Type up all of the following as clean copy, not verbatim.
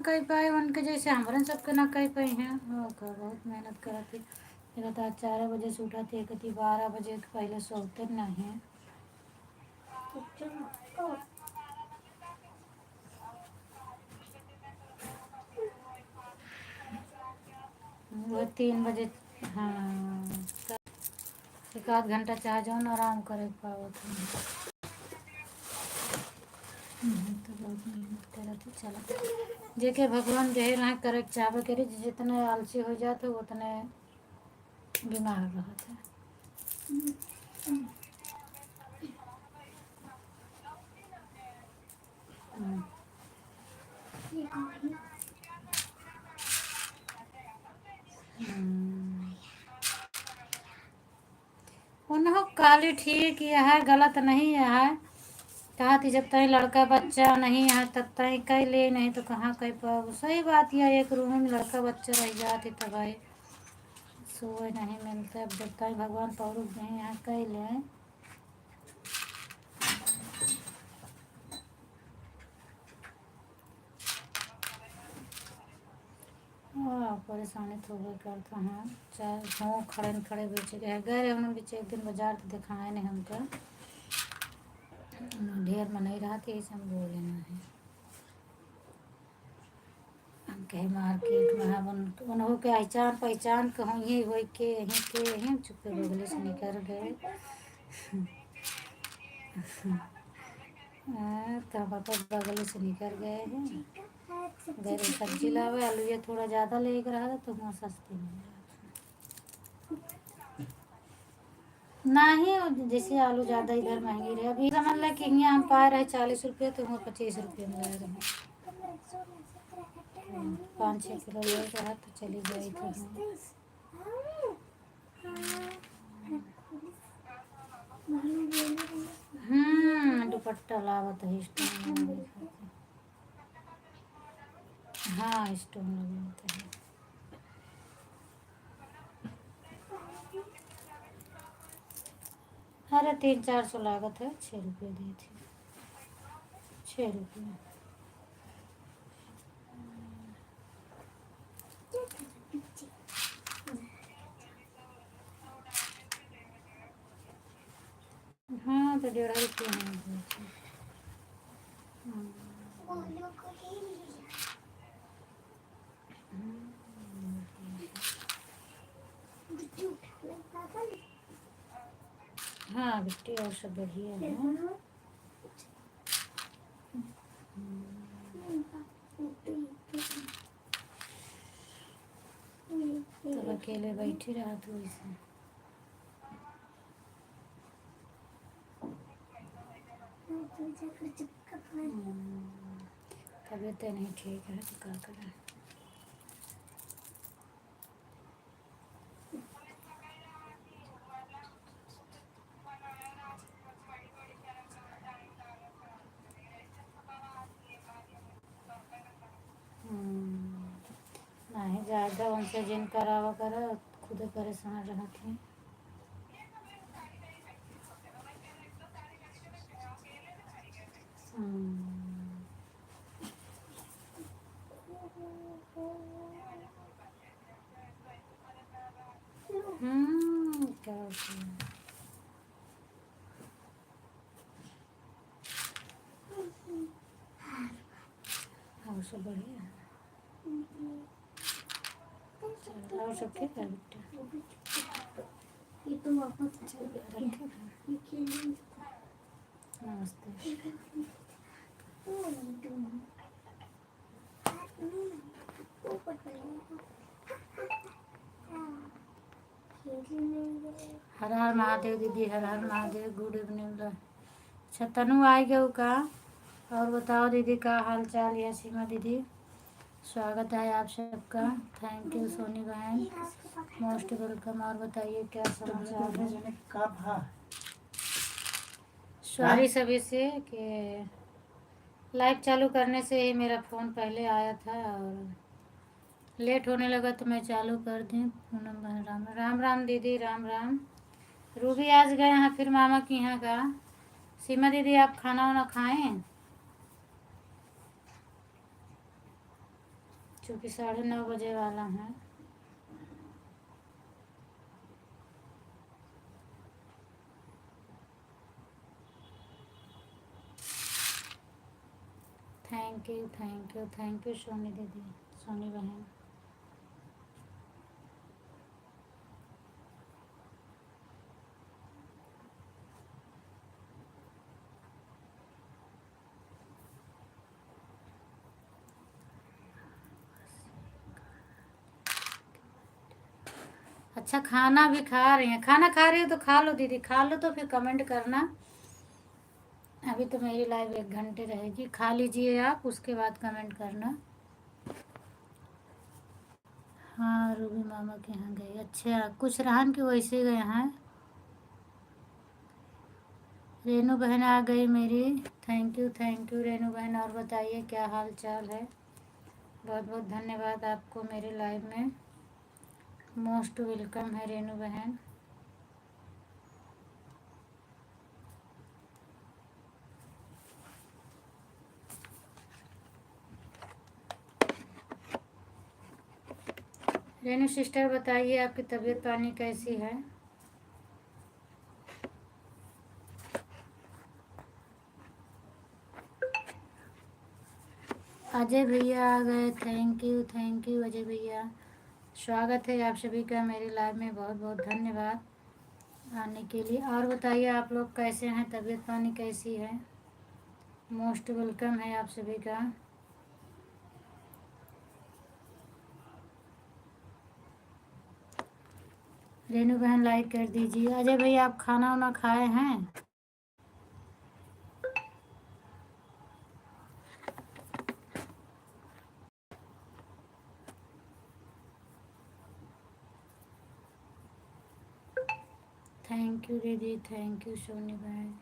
कर पाए उनके जैसे हमारे सबके ना कर पाई हैं। ओका बहुत मेहनत करती। कहता 4 बजे से उठा थे, कहती 12 बजे के पहले सोते नहीं हैं। वो 3 बजे। हाँ, एक आध घंटा चाह जाओ ना आराम करे पाओ तो। तो बहुत मेहनत करा थी। चला जेके भगवान जहे रहे करे चाहबे करे, जितने आलसी हो जाते उतने बीमार रहते। उन्हों काली ठीक यह है, गलत नहीं है। कहा थी जब तक लड़का बच्चा नहीं है तब तक कह ले, नहीं तो कहाँ कह पाओ। सही बात यह, एक रूम में लड़का बच्चा रह जाते तब आए सोए नहीं मिलता। अब जब तक भगवान पौरुष नहीं है कह ले। परेशानी तो हो करता है। चाहे हो खड़े न खड़े बेचे गए गए उन्होंने बेचे एक दिन बाजार तो दिखाए नहीं हमका। ढेर में नहीं रहा थी ऐसे हम बोले नहीं। हम कहे मार्केट में हम उन्हों के पहचान पहचान कहूँ ही हो के यहीं के यहीं चुपे बगले से निकल गए। तो पापा बगले से निकल गए हैं। गए सब्जी लावे, आलू ये थोड़ा ज़्यादा ले रहा था तो वहाँ सस्ती मिल रहा था। नहीं जैसे आलू ज़्यादा इधर महंगी रहे। अभी समझ ला कि यहाँ हम पा रहे 40 रुपये तो वहाँ 25 रुपये में ले रहे हैं। 5-6 किलो ले रहा तो चली गई थी। दुपट्टा लावत है स्टोन। हाँ स्टोन लगाते हैं। अरे 300-400 लागत है, 6 रुपये दी थी। 6 रुपये। हाँ तो 1.5 रुपये नहीं दी थी। हाँ बिट्टी और सब बढ़िया है। तो अकेले बैठी रहा तो वैसे तबीयत नहीं ठीक है तो क्या करें। नहीं ज़्यादा उनसे जिन करावा करा खुद परेशान रहती। क्या होता है। और सब बढ़िया है। चलो, और सब ठीक है बेटा। ये तो वापस रखे नमस्ते। हर हर महादेव दीदी, हर हर महादेव। Good evening. अच्छा तनु आ गए का। और बताओ दीदी का हाल चाल है। सीमा दीदी स्वागत है आप सबका। थैंक यू सोनी बहन, मोस्ट वेलकम। और बताइए क्या समाचार है। सॉरी सभी से कि लाइव चालू करने से ही मेरा फ़ोन पहले आया था और लेट होने लगा तो मैं चालू कर दी। पूनम बहन राम राम। राम दीदी राम राम। रूबी आज गए हैं फिर मामा के यहाँ का। सीमा दीदी आप खाना वाना खाएं। क्योंकि 9:30 बजे वाला है। Thank you thank you thank you Soni दीदी, सोनी बहन। अच्छा, खाना भी खा रही हैं? खाना खा रही हो तो खा लो दीदी, खा लो तो फिर कमेंट करना। अभी तो मेरी लाइव 1 घंटे रहेगी, खा लीजिए आप, उसके बाद कमेंट करना। हाँ, रूबी मामा के यहाँ गई। अच्छा, कुछ रहन के वैसे गए हैं। रेनू बहन आ गई मेरी। थैंक यू रेनू बहन। और बताइए क्या हाल चाल है? बहुत बहुत धन्यवाद आपको मेरे लाइव में। मोस्ट वेलकम है रेनू बहन। रेनू सिस्टर बताइए आपकी तबीयत पानी कैसी है? अजय भैया आ गए। थैंक यू अजय भैया। स्वागत है आप सभी का मेरे लाइव में, बहुत बहुत धन्यवाद आने के लिए। और बताइए आप लोग कैसे हैं, तबीयत पानी कैसी है? मोस्ट वेलकम है आप सभी का। रेनू बहन लाइक कर दीजिए। अजय भैया आप खाना वाना खाए हैं? थैंक यू दीदी, थैंक यू सोनी बहन।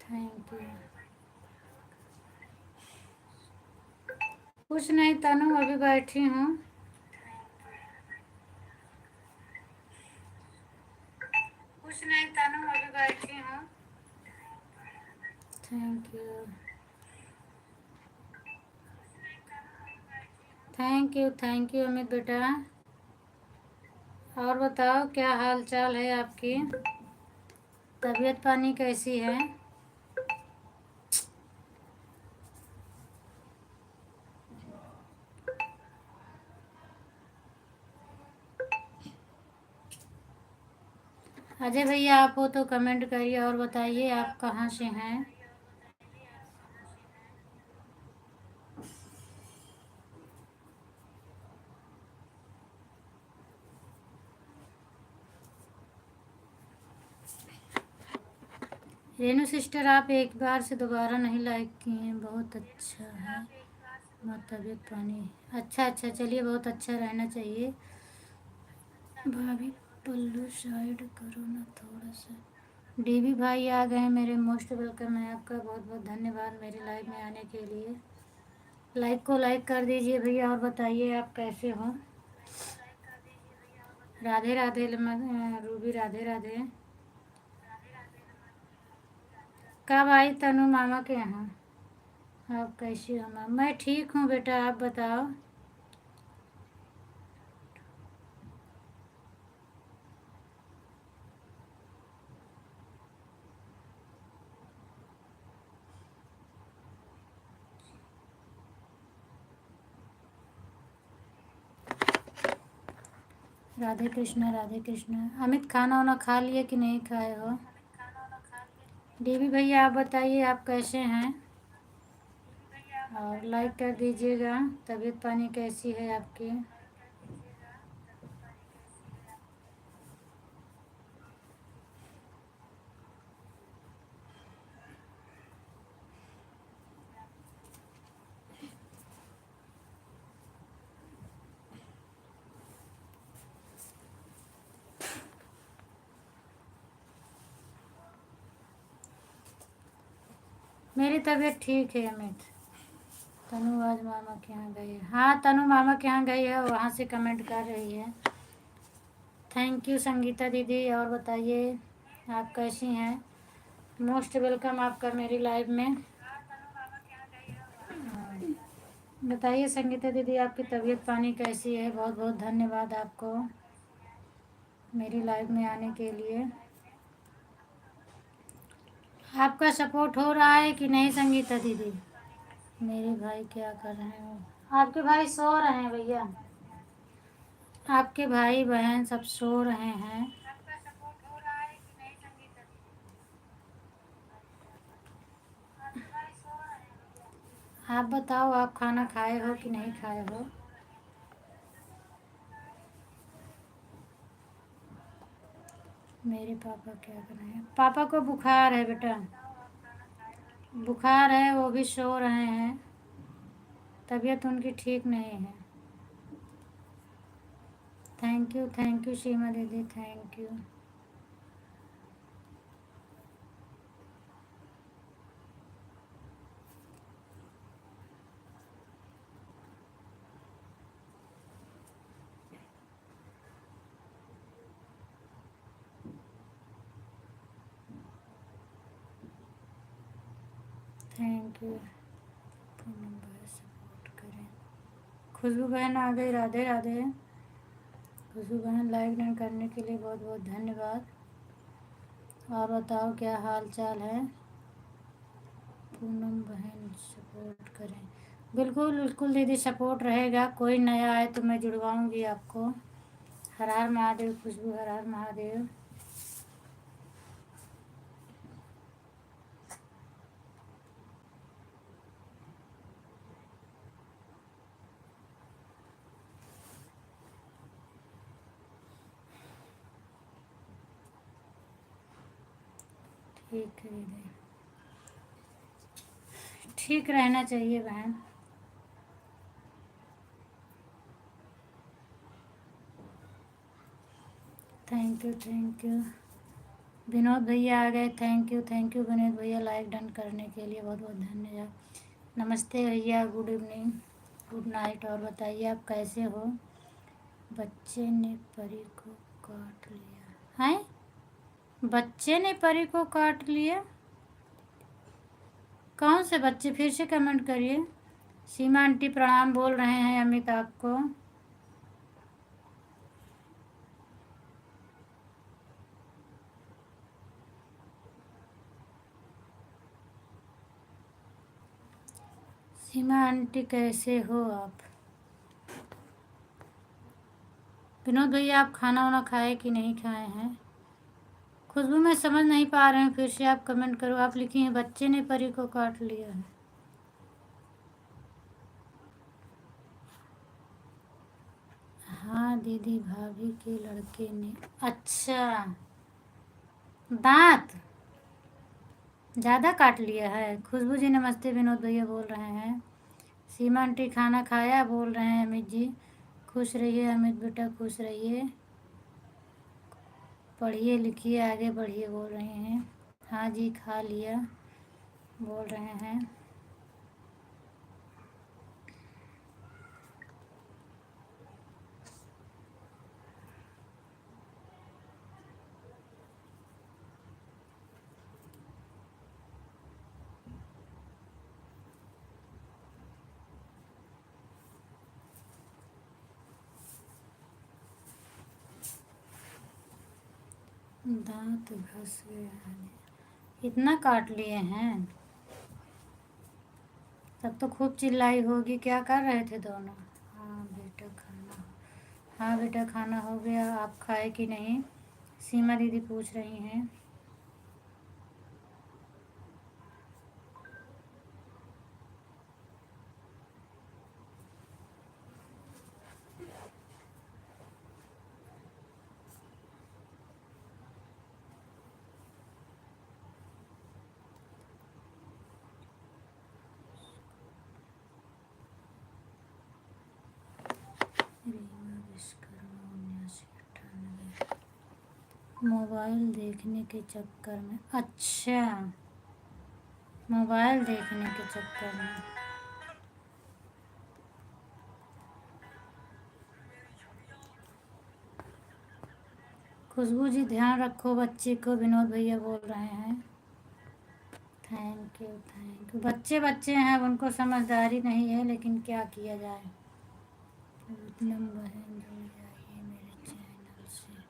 Thank you. कुछ नहीं तनु, अभी बैठी हूँ। कुछ नहीं तनु, अभी बैठी हूँ। Thank you thank you Amit बेटा। और बताओ क्या हाल चाल है आपकी, तबीयत पानी कैसी है? अजय भैया आप हो तो कमेंट करिए और बताइए आप कहाँ से हैं। रेनू सिस्टर आप एक बार से दोबारा नहीं लाइक किए हैं, बहुत अच्छा है। बहुत तबीयत पानी अच्छा अच्छा, चलिए बहुत अच्छा रहना चाहिए। भाभी पल्लू साइड करो ना थोड़ा सा। डीवी भाई आ गए मेरे, मोस्ट वेलकम है आपका, बहुत बहुत धन्यवाद मेरे लाइव में आने के लिए। लाइक को लाइक कर दीजिए भैया। और बताइए आप कैसे हो? राधे राधे रूबी, राधे राधे। कब आई तनु मामा के यहाँ? आप कैसी हो मैम? मैं ठीक हूँ बेटा, आप बताओ। राधे कृष्णा राधे कृष्णा। अमित खाना वाना खा लिए कि नहीं खाए हो? डीवी भैया आप बताइए आप कैसे हैं? और लाइक कर दीजिएगा। तबीयत पानी कैसी है आपकी? मेरी तबीयत ठीक है अमित। तनु आज मामा के यहाँ गई है। हाँ, तनु मामा के यहाँ गई है, वहाँ से कमेंट कर रही है। थैंक यू संगीता दीदी। और बताइए आप कैसी हैं? मोस्ट वेलकम आपका मेरी लाइव में। बताइए संगीता दीदी आपकी तबीयत पानी कैसी है? बहुत बहुत धन्यवाद आपको मेरी लाइव में आने के लिए। आपका सपोर्ट हो रहा है कि नहीं संगीता दीदी? मेरे भाई क्या कर रहे हैं? आपके भाई सो रहे हैं भैया। आपके भाई बहन सब सो रहे हैं। आप बताओ आप खाना खाए हो कि नहीं खाए हो? मेरे पापा क्या कर रहे हैं? पापा को बुखार है बेटा, बुखार है, वो भी सो रहे हैं। तबीयत उनकी ठीक नहीं है। थैंक यू सीमा दीदी, thank you. Thank you. Support करें। खुशबू बहन आ गई, राधे राधे। खुशबू बहन लाइव डन करने के लिए बहुत बहुत धन्यवाद। और बताओ क्या हाल चाल है? पूनम बहन सपोर्ट करें। बिल्कुल बिल्कुल दीदी, सपोर्ट रहेगा। कोई नया आए तो मैं जुड़वाऊंगी आपको। हर हर महादेव खुशबू, हर हर महादेव। ठीक है दीदी, ठीक रहना चाहिए बहन। Thank you. विनोद भैया आ गए। थैंक यू विनोद भैया लाइक डन करने के लिए बहुत बहुत धन्यवाद। नमस्ते भैया, गुड इवनिंग, गुड नाइट। और बताइए आप कैसे हो? बच्चे ने परी को काट लिया है? बच्चे ने परी को काट लिया? कौन से बच्चे? फिर से कमेंट करिए। सीमा आंटी प्रणाम बोल रहे हैं अमित आपको। सीमा आंटी कैसे हो आप? विनोद भैया आप खाना वाना खाए कि नहीं खाए हैं? खुशबू मैं समझ नहीं पा रहे हैं, फिर से आप कमेंट करो। आप लिखी हैं बच्चे ने परी को काट लिया है। हाँ दीदी, भाभी के लड़के ने। अच्छा, दांत ज़्यादा काट लिया है। खुशबू जी नमस्ते, विनोद भैया बोल रहे हैं। सीमा आंटी खाना खाया बोल रहे हैं अमित जी। खुश रहिए अमित बेटा, खुश रहिए। पढ़िए लिखिए आगे बढ़िए बोल रहे हैं। हाँ जी खा लिया बोल रहे हैं। दांत घस गया है। इतना काट लिए हैं? तब तो खूब चिल्लाई होगी। क्या कर रहे थे दोनों? हाँ बेटा खाना, हाँ बेटा खाना हो गया। आप खाए कि नहीं? सीमा दीदी पूछ रही हैं। रीमा विश्वकर्मा 7998। मोबाइल देखने के चक्कर में। अच्छा, मोबाइल देखने के चक्कर में। खुशबू जी ध्यान रखो बच्चे को, विनोद भैया बोल रहे हैं। Thank you thank you. बच्चे बच्चे हैं, उनको समझदारी नहीं है, लेकिन क्या किया जाए। पूनम बहन जुड़ जाइए मेरे चैनल से।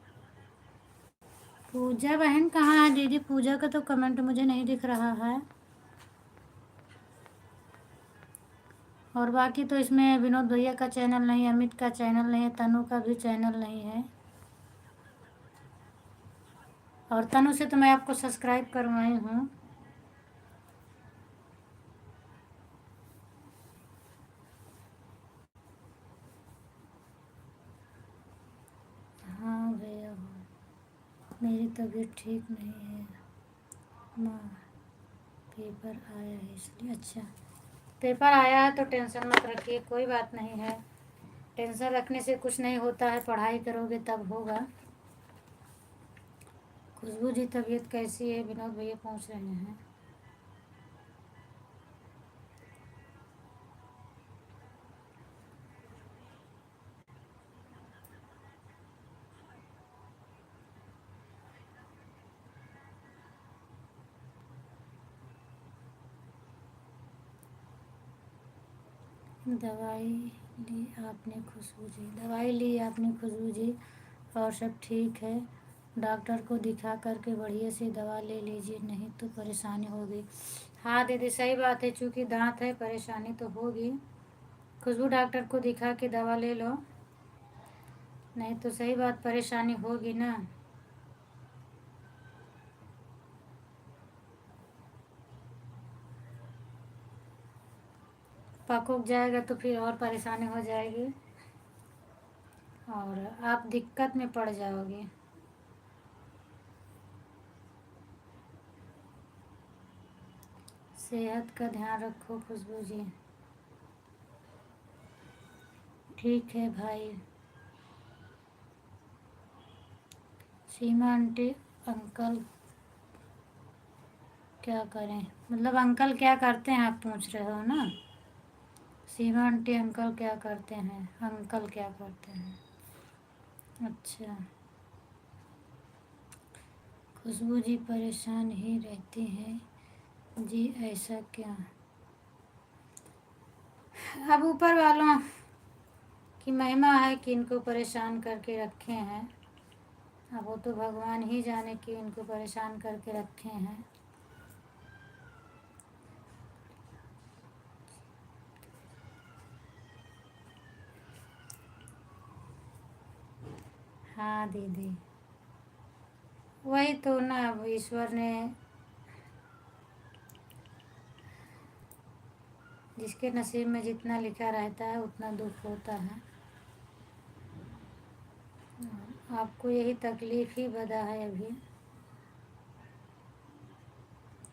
पूजा बहन कहाँ है दीदी? पूजा का तो कमेंट मुझे नहीं दिख रहा है। और बाकी तो इसमें विनोद भैया का चैनल नहीं, अमित का चैनल नहीं है, तनु का भी चैनल नहीं है। और तनु से तो मैं आपको सब्सक्राइब करवाई हूँ। हाँ भैया मेरी तबीयत ठीक नहीं है माँ, पेपर आया है इसलिए। अच्छा, पेपर आया है तो टेंशन मत रखिए, कोई बात नहीं है। टेंशन रखने से कुछ नहीं होता है, पढ़ाई करोगे तब होगा। खुशबू जी तबीयत कैसी है? विनोद भैया पूछ रहे हैं। दवाई ली आपने खुशबू जी? दवाई ली आपने खुशबू जी, और सब ठीक है। डॉक्टर को दिखा करके बढ़िया से दवा ले लीजिए, नहीं तो परेशानी होगी। हाँ दीदी सही बात है, चूँकि दांत है परेशानी तो होगी। खुशबू डॉक्टर को दिखा के दवा ले लो, नहीं तो सही बात परेशानी होगी ना। पक उग जाएगा तो फिर और परेशानी हो जाएगी और आप दिक्कत में पड़ जाओगे। सेहत का ध्यान रखो खुशबू जी। ठीक है भाई। सीमा आंटी अंकल क्या करें? मतलब अंकल क्या करते हैं आप पूछ रहे हो ना? सीमा आंटी अंकल क्या करते हैं? अंकल क्या करते हैं? अच्छा। खुशबू जी परेशान ही रहती हैं जी, ऐसा क्या? अब ऊपर वालों की महिमा है कि इनको परेशान करके रखे हैं। अब वो तो भगवान ही जाने कि इनको परेशान करके रखे हैं। हाँ दीदी वही तो ना, अब ईश्वर ने जिसके नसीब में जितना लिखा रहता है उतना दुख होता है। आपको यही तकलीफ़ ही बदा है अभी।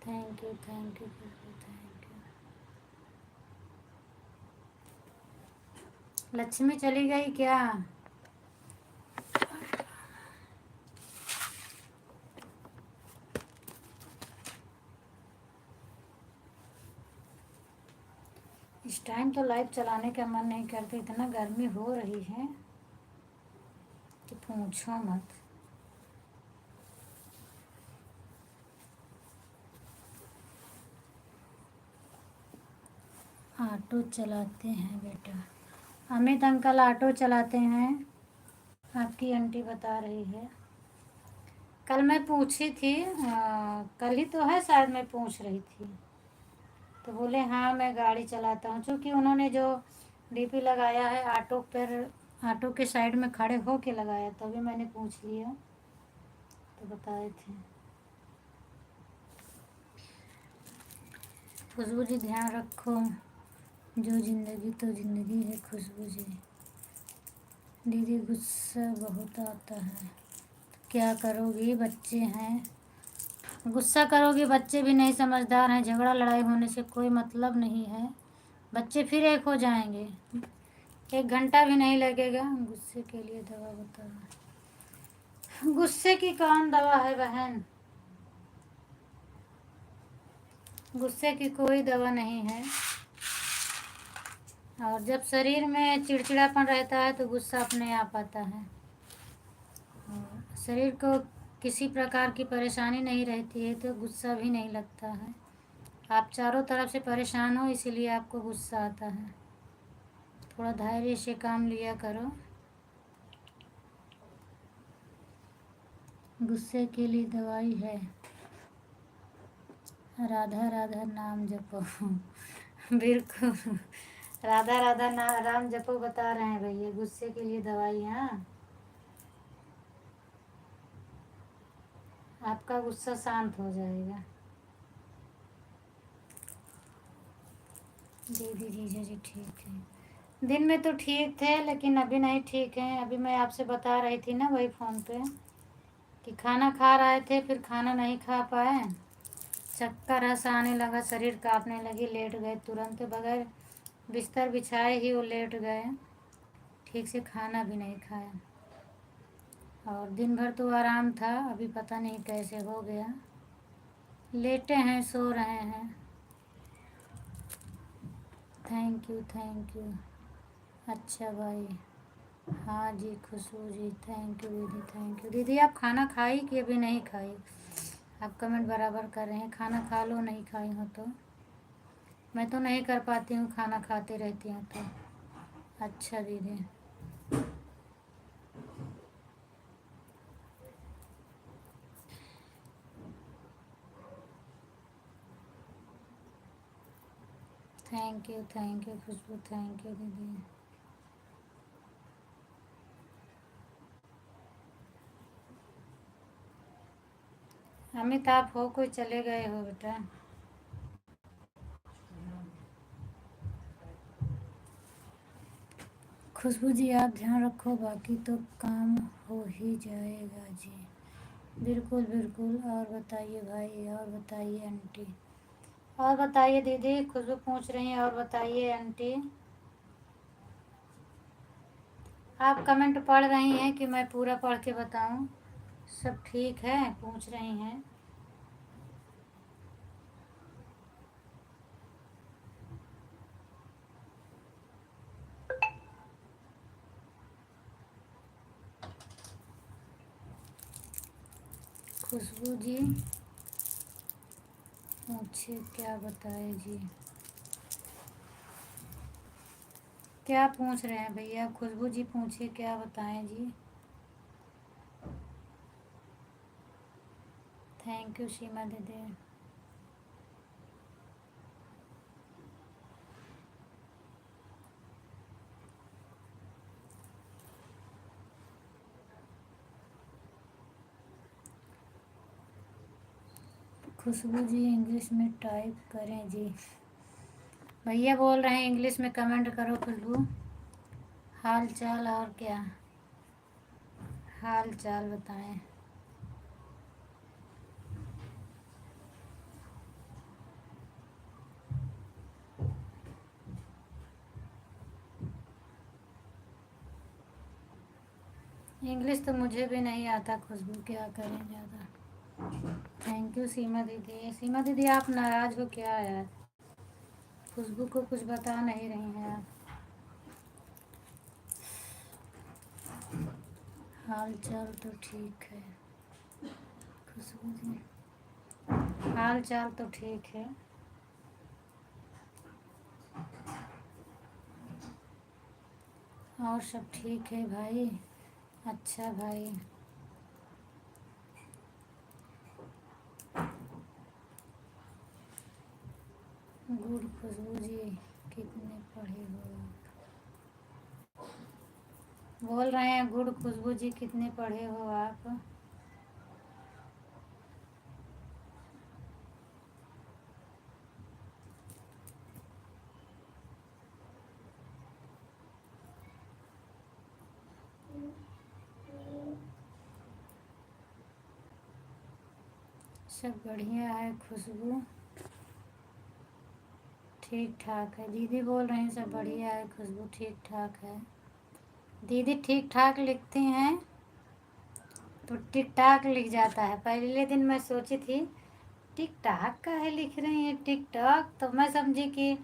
Thank you thank you thank you. Lakshmi चली गई क्या? इस टाइम तो लाइव चलाने का मन नहीं करता, इतना गर्मी हो रही है कि पूछो मत। ऑटो चलाते हैं बेटा? अमित अंकल ऑटो चलाते हैं, आपकी आंटी बता रही है। कल मैं पूछी थी, कल ही तो है शायद, मैं पूछ रही थी तो बोले हाँ मैं गाड़ी चलाता हूँ। क्योंकि उन्होंने जो डीपी लगाया है ऑटो पर, ऑटो के साइड में खड़े हो के लगाया, तभी मैंने पूछ लिया तो बताए थे। खुशबू जी ध्यान रखो, जो ज़िंदगी तो ज़िंदगी है खुशबू जी। दीदी गुस्सा बहुत आता है, क्या करोगी? बच्चे हैं, गुस्सा करोगे? बच्चे भी नहीं समझदार हैं, झगड़ा लड़ाई होने से कोई मतलब नहीं है, बच्चे फिर एक हो जाएंगे। 1 घंटा भी नहीं लगेगा। गुस्से के लिए दवा बताओ। गुस्से की कौन दवा है बहन? गुस्से की कोई दवा नहीं है। और जब शरीर में चिड़चिड़ापन रहता है तो गुस्सा अपने आप आता है। और शरीर को किसी प्रकार की परेशानी नहीं रहती है तो गुस्सा भी नहीं लगता है। आप चारों तरफ से परेशान हो इसीलिए आपको गुस्सा आता है। थोड़ा धैर्य से काम लिया करो। गुस्से के लिए दवाई है, राधा राधा नाम जपो। बिल्कुल, राधा राधा राम जपो बता रहे हैं भैया, गुस्से के लिए दवाई। हाँ, आपका गुस्सा शांत हो जाएगा। दीदी जीजा जी ठीक है। दिन में तो ठीक थे लेकिन अभी नहीं ठीक हैं। अभी मैं आपसे बता रही थी ना वही फ़ोन पे कि खाना खा रहे थे, फिर खाना नहीं खा पाए, चक्कर ऐसा आने लगा, शरीर कांपने लगी, लेट गए तुरंत, बगैर बिस्तर बिछाए ही वो लेट गए। ठीक से खाना भी नहीं खाया और दिन भर तो आराम था, अभी पता नहीं कैसे हो गया। लेटे हैं, सो रहे हैं। Thank you thank you. अच्छा भाई, हाँ जी खुशबू जी, थैंक यू दीदी, थैंक यू दीदी। आप खाना खाई कि अभी नहीं खाई? आप कमेंट बराबर कर रहे हैं, खाना खा लो नहीं खाई हो तो। मैं तो नहीं कर पाती हूँ, खाना खाते रहती हूँ तो। अच्छा दीदी, thank you Khushboo, thank you दीदी। अमित आप हो कोई, चले गए हो बेटा? खुशबू जी आप ध्यान रखो, बाकी तो काम हो ही जाएगा जी। बिल्कुल बिल्कुल। और बताइए भाई, और बताइए आंटी, और बताइए दीदी। खुशबू पूछ रही हैं और बताइए आंटी। आप कमेंट पढ़ रही हैं कि मैं पूरा पढ़ के बताऊं? सब ठीक है, पूछ रही हैं। खुशबू जी पूछिए, क्या बताए जी? क्या पूछ रहे हैं भैया? खुशबू जी पूछिए, क्या बताएं जी? थैंक यू सीमा दीदी। खुशबू जी इंग्लिश में टाइप करें जी। भैया बोल रहे हैं इंग्लिश में कमेंट करो खुशबू। हाल चाल, और क्या हाल चाल बताएं? इंग्लिश तो मुझे भी नहीं आता खुशबू, क्या करें ज़्यादा। थैंक यू सीमा दीदी। सीमा दीदी आप नाराज़ हो क्या यार? खुशबू को कुछ बता नहीं रही हैं आप। हाल चाल तो ठीक है खुशबू जी, हाल चाल तो ठीक है। और सब ठीक है भाई। अच्छा भाई, गुड खुशबू जी, कितने पढ़े हो आप? बोल रहे हैं गुड खुशबू जी, कितने पढ़े हो आप? सब बढ़िया है खुशबू, ठीक ठाक है। दीदी बोल रहे हैं सब बढ़िया है खुशबू, ठीक ठाक है। दीदी ठीक ठाक लिखती हैं तो टिक टाक लिख जाता है। पहले दिन मैं सोची थी टिकटॉक का है लिख रही हैं टिकटॉक, तो मैं समझी कि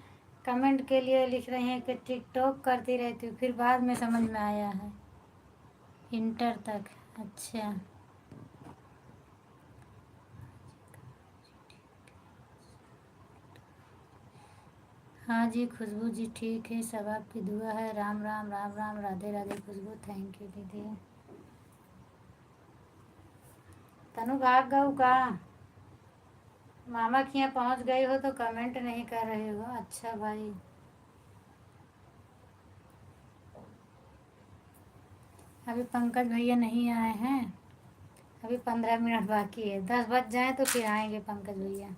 कमेंट के लिए लिख रही हैं कि टिकटॉक करती रहती हूँ, फिर बाद में समझ में आया है इंटर तक। अच्छा हाँ जी खुशबू जी ठीक है, सब आपकी दुआ है। राम राम राम राम, राधे राधे खुशबू, थैंक यू दीदी। तनु भाग गऊ का? मामा के यहाँ पहुँच गई हो तो कमेंट नहीं कर रहे हो। अच्छा भाई, अभी पंकज भैया नहीं आए हैं, अभी 15 मिनट बाकी है, 10 बज जाए तो फिर आएंगे पंकज भैया।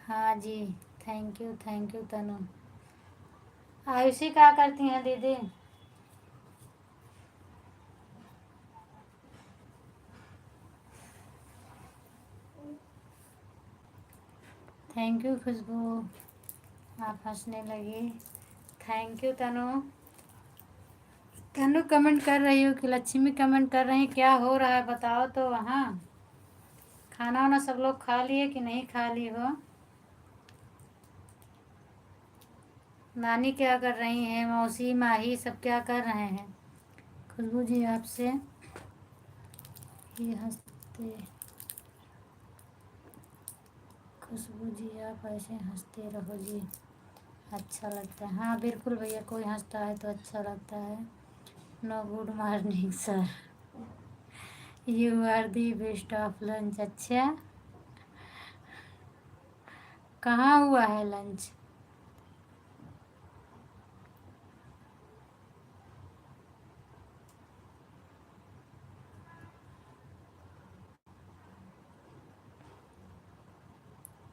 हाँ जी, थैंक यू तनु। आयुषी क्या करती हैं दीदी? थैंक यू खुशबू, आप हंसने लगी। Thank you Tanu. Tanu comment कर रही हो कि लक्ष्मी कमेंट कर रही, क्या हो रहा है बताओ तो। वहाँ खाना वाना सब लोग खा लिए कि नहीं खा ली हो? नानी क्या कर रही हैं, मौसी माही सब क्या कर रहे हैं? खुशबू जी आपसे ये हंसते, खुशबू जी आप ऐसे हंसते रहो जी, अच्छा लगता है। हाँ बिल्कुल भैया, कोई हंसता है तो अच्छा लगता है। No good morning sir, you are the best of lunch. अच्छा कहाँ हुआ है लंच?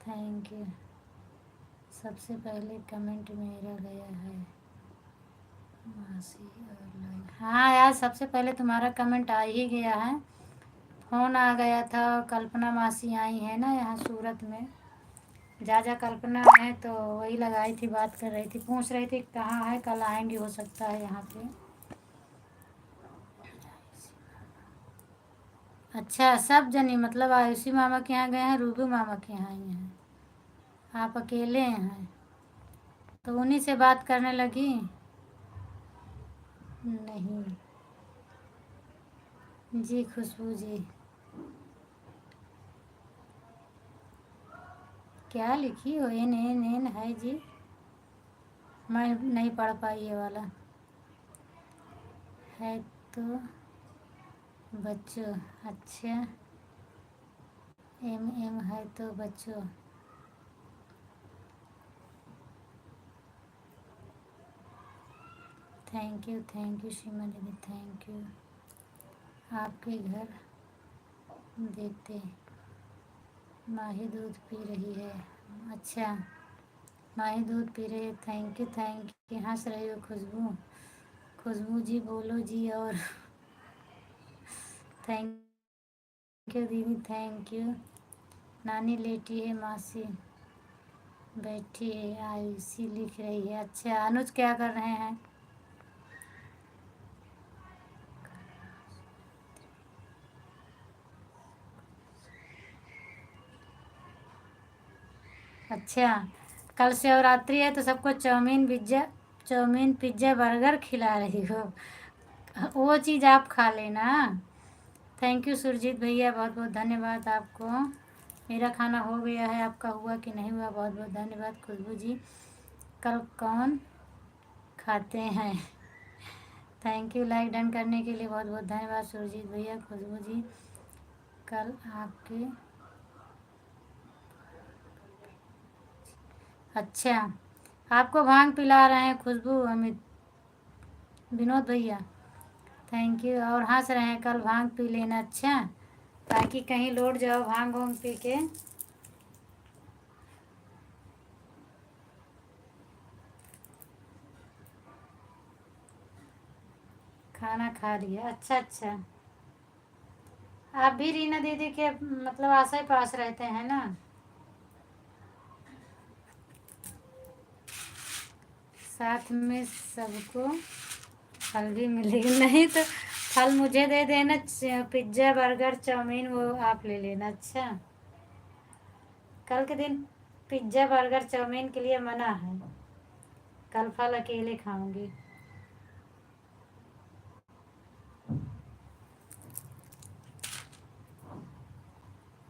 Thank you. सबसे पहले कमेंट मेरा गया है, मासी और लाइक। हाँ यार, सबसे पहले तुम्हारा कमेंट आ ही गया है, फ़ोन आ गया था। कल्पना मासी आई है ना यहाँ सूरत में, जा जा कल्पना है, तो वही लगाई थी, बात कर रही थी, पूछ रही थी कहाँ है, कल आएंगी हो सकता है यहाँ पे। अच्छा सब जनी मतलब आयुषी मामा के यहाँ गए हैं, रूबी मामा के यहाँ आई हैं, आप अकेले हैं? तो उन्हीं से बात करने लगी? नहीं जी खुशबू जी, क्या लिखी हो? एन है जी, मैं नहीं पढ़ पाई ये वाला। है तो बच्चों, अच्छा एम है तो बच्चों। थैंक यू सीमा दीदी, थैंक यू। आपके घर देते, माही दूध पी रही है। अच्छा माही दूध पी रही है, थैंक यू। हंस रही हो खुशबू? खुशबू जी बोलो जी। और थैंक यू दीदी, थैंक यू। नानी लेटी है, मासी बैठी है, आयुषी लिख रही है। अच्छा अनुज क्या कर रहे हैं? अच्छा कल शिवरात्रि है तो सबको चाउमीन पिज्ज़ा बर्गर खिला रही हो, वो चीज़ आप खा लेना। थैंक यू सुरजीत भैया, बहुत बहुत धन्यवाद आपको। मेरा खाना हो गया है, आपका हुआ कि नहीं हुआ? बहुत बहुत धन्यवाद खुशबू जी। कल कौन खाते हैं? थैंक यू लाइक डन करने के लिए, बहुत बहुत धन्यवाद सुरजीत भैया। खुशबू जी कल आपके, अच्छा आपको भांग पिला रहे हैं खुशबू अमित विनोद भैया, थैंक यू। और हंस रहे हैं, कल भांग पी लेना, अच्छा ताकि कहीं लौट जाओ भांग वांग पी के। खाना खा लिया, अच्छा अच्छा। आप भी रीना दीदी के मतलब आस ही पास रहते हैं ना? साथ में सबको फल भी मिलेगी, नहीं तो फल मुझे दे देना, पिज्ज़ा बर्गर चाउमीन वो आप ले लेना। अच्छा कल के दिन पिज्ज़ा बर्गर चाउमीन के लिए मना है, कल फल अकेले खाऊंगी।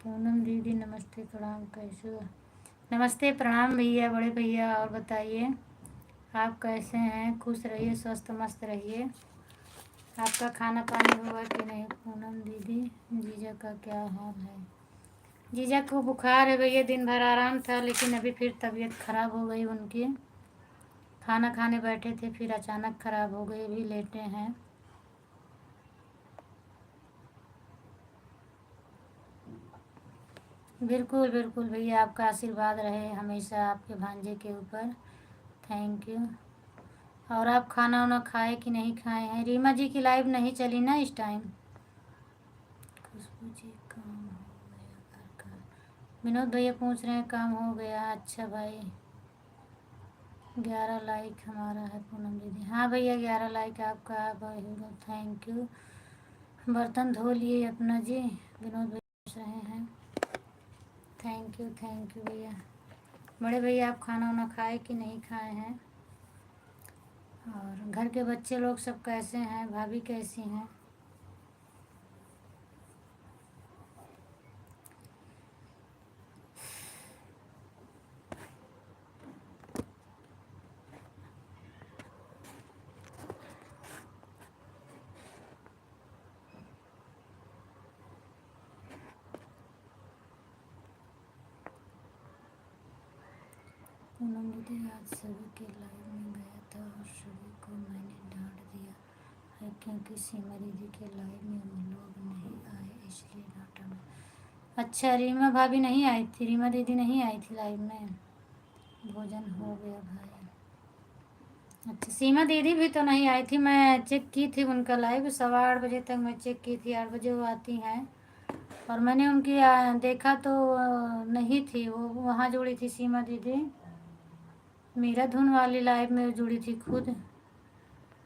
पूनम दीदी नमस्ते प्रणाम, कैसे हो? नमस्ते प्रणाम भैया, बड़े भैया। और बताइए आप कैसे हैं? खुश रहिए, स्वस्थ मस्त रहिए। आपका खाना पानी हुआ कि नहीं? पूनम दीदी जीजा का क्या हाल है? जीजा को बुखार है भैया, दिन भर आराम था लेकिन अभी फिर तबीयत खराब हो गई उनकी। खाना खाने बैठे थे फिर अचानक खराब हो गई, अभी लेटे हैं। बिल्कुल बिल्कुल भैया, आपका आशीर्वाद रहे हमेशा आपके भांजे के ऊपर। Thank you. और आप खाना वाना खाए कि नहीं खाए हैं? रीमा जी की लाइव नहीं चली ना इस टाइम। खुशबू जी काम हो गया घर का? विनोद भैया पूछ रहे हैं काम हो गया। अच्छा भाई, 11 लाइक हमारा है पूनम दीदी। हाँ भैया 11 लाइक आपका भाई होगा, थैंक यू। बर्तन धो लिए अपना जी, विनोद भैया पूछ रहे हैं। थैंक यू भैया। बड़े भैया आप खाना वाना खाए कि नहीं खाए हैं? और घर के बच्चे लोग सब कैसे हैं? भाभी कैसी हैं? पूनम दीदी आज सभी के लाइव में गया था और सभी को मैंने डांट दिया है क्योंकि सीमा दीदी के लाइव में वो लोग नहीं आए इसलिए डांटा मैं। अच्छा, रीमा भाभी नहीं आई थी, रीमा दीदी नहीं आई थी लाइव में। भोजन हो गया भाई। अच्छा, सीमा दीदी भी तो नहीं आई थी, मैं चेक की थी उनका लाइव 8:15 बजे तक मैं चेक की थी, 8 बजे वो आती हैं। और मैंने उनकी देखा तो नहीं थी वो, वहाँ जुड़ी थी सीमा दीदी। मेरा धुन वाली लाइव में जुड़ी थी खुद।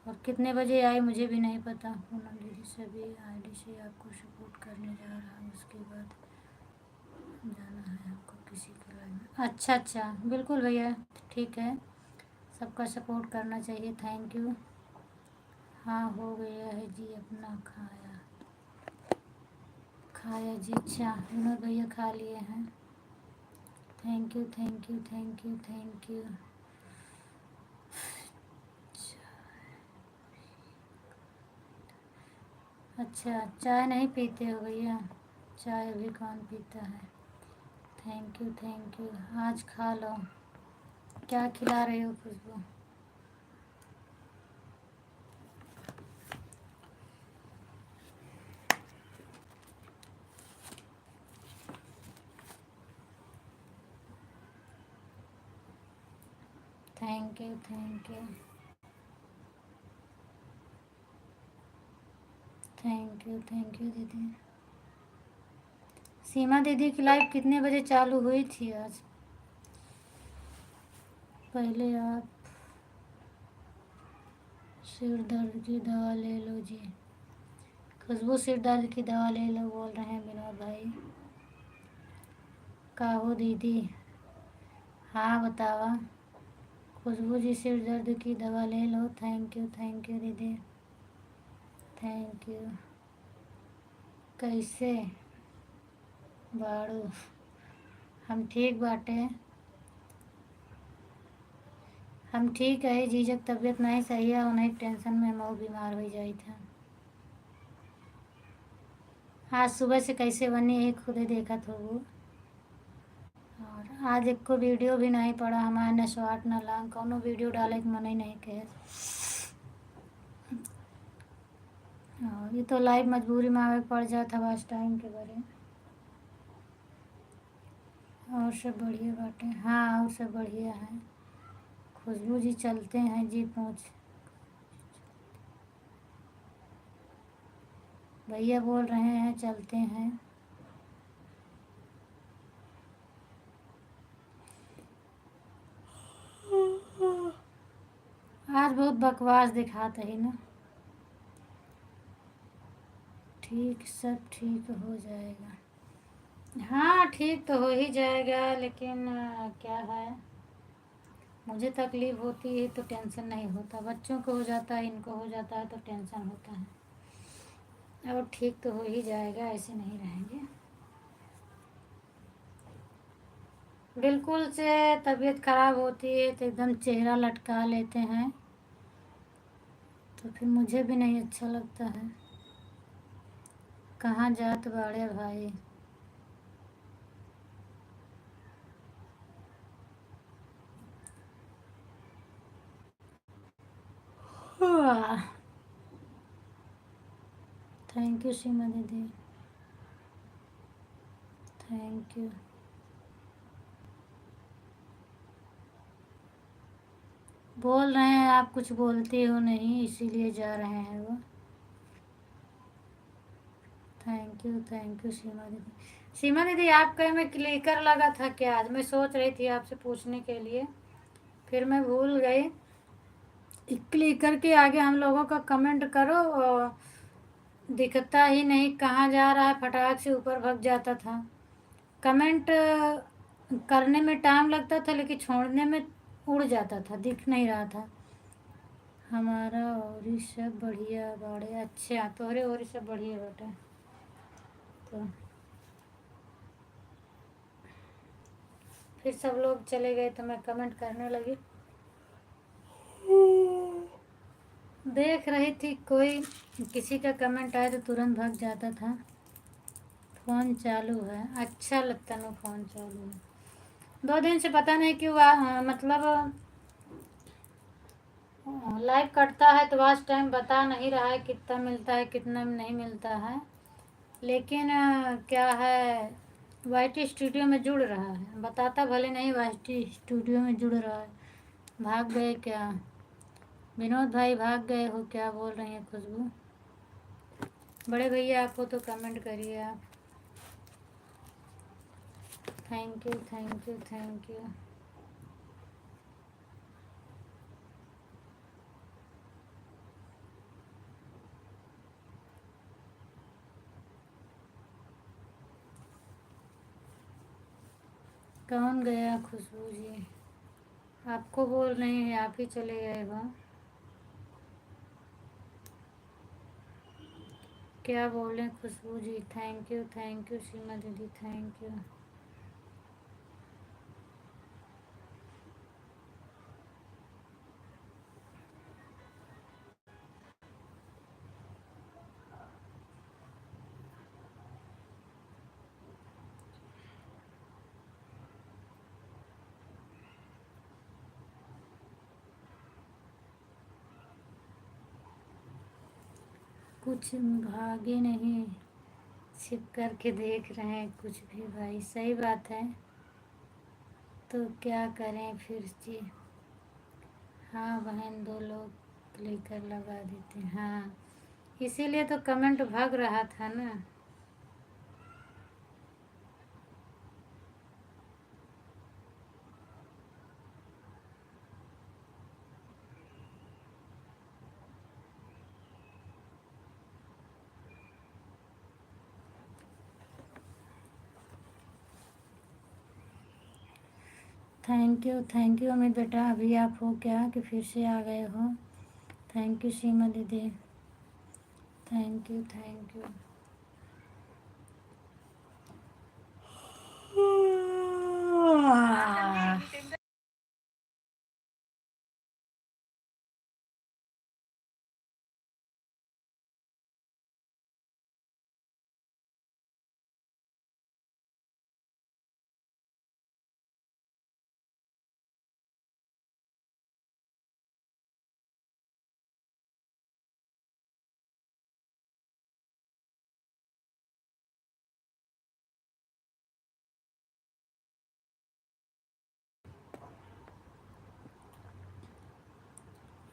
और कितने बजे आई मुझे भी नहीं पता। पूनम दीदी सभी आईडी से आपको सपोर्ट करने जा रहा हूँ, उसके बाद जाना है आपको किसी के लाइव में। अच्छा अच्छा, बिल्कुल भैया, ठीक है, सबका सपोर्ट करना चाहिए। Thank you. हाँ हो गया है जी, अपना खाया खाया जी। अच्छा, विनोद भैया खा लिए हैं। Thank you thank you thank you thank you. अच्छा, चाय नहीं पीते हो भैया? चाय अभी कौन पीता है? थैंक यू, आज खा लो। क्या खिला रहे हो Khushbu? Thank you thank you thank you दीदी। सीमा दीदी की लाइव कितने बजे चालू हुई थी आज? पहले आप सिर दर्द की दवा ले लो जी। खुशबू सिर दर्द की दवा ले लो बोल रहे हैं विनोद भाई। का हो दीदी? हाँ बतावा। खुशबू जी सिर दर्द की दवा ले लो। थैंक यू दीदी, थैंक यू। कैसे बाड़ू? हम ठीक बाटे, हम ठीक है। जीजक तबीयत नहीं सही है, उन्हें टेंशन में मऊ बीमार हो जाई था। आज सुबह से कैसे बनी है खुदे देखा तो वो। और आज एक को वीडियो भी नहीं पड़ा हमारे, न शॉर्ट न लॉन्ग, कोनो वीडियो डाले के मन ही नहीं कहे। और ये तो लाइव मजबूरी में आवे पड़ जाता बस टाइम के बारे। और सब बढ़िया बाटे। हाँ और सब बढ़िया है। खुशबू जी चलते हैं जी पहुँच। भैया बोल रहे हैं चलते हैं। आज बहुत बकवास दिखाते ही ना। ठीक, सब ठीक हो जाएगा। हाँ ठीक तो हो ही जाएगा, लेकिन क्या है, मुझे तकलीफ होती है तो टेंशन नहीं होता, बच्चों को हो जाता है, इनको हो जाता है तो टेंशन होता है। और ठीक तो हो ही जाएगा, ऐसे नहीं रहेंगे। बिल्कुल से तबीयत खराब होती है तो एकदम चेहरा लटका लेते हैं, तो फिर मुझे भी नहीं अच्छा लगता है। कहाँ जात बाड़े भाई। थैंक यू सीमा दीदी, थैंक यू। बोल रहे हैं आप कुछ बोलते हो नहीं, इसीलिए जा रहे हैं वो। थैंक यू सीमा दीदी। सीमा दीदी आपका में क्लिकर लगा था क्या? आज मैं सोच रही थी आपसे पूछने के लिए, फिर मैं भूल गई। क्लिकर के आगे हम लोगों का कमेंट करो और दिखता ही नहीं, कहाँ जा रहा है, फटाक से ऊपर भग जाता था। कमेंट करने में टाइम लगता था, लेकिन छोड़ने में उड़ जाता था, दिख नहीं रहा था। हमारा और ही सब बढ़िया बाड़े। अच्छा तोहरे और ही सब बढ़िया बेटा। तो फिर सब लोग चले गए तो मैं कमेंट करने लगी। देख रही थी कोई किसी का कमेंट आया तो तुरंत भाग जाता था। फ़ोन चालू है, अच्छा लगता ना फ़ोन चालू है। 2 दिन से पता नहीं क्यों मतलब लाइव कटता है तो वाच टाइम बता नहीं रहा है कितना मिलता है कितना नहीं मिलता है। लेकिन क्या है, वाईटी स्टूडियो में जुड़ रहा है, बताता भले नहीं, वाईटी स्टूडियो में जुड़ रहा है। भाग गए क्या विनोद भाई, भाग गए हो क्या? बोल रही हैं खुशबू। बड़े भैया आपको तो कमेंट करिए आप। Thank you thank you thank you. कौन गया खुशबू जी? आपको बोल रहे हैं, आप ही चले गए हो। क्या बोलें खुशबू जी? थैंक यू सीमा दीदी, थैंक यू। कुछ भागे नहीं, छिप कर के देख रहे हैं कुछ भी भाई, सही बात है। तो क्या करें फिर जी। हाँ बहन, 2 लोग क्लिकर लगा देते हैं, हाँ इसीलिए तो कमेंट भाग रहा था ना। थैंक यू अमित बेटा। अभी आप हो क्या कि फिर से आ गए हो? थैंक यू सीमा दीदी, thank you thank you.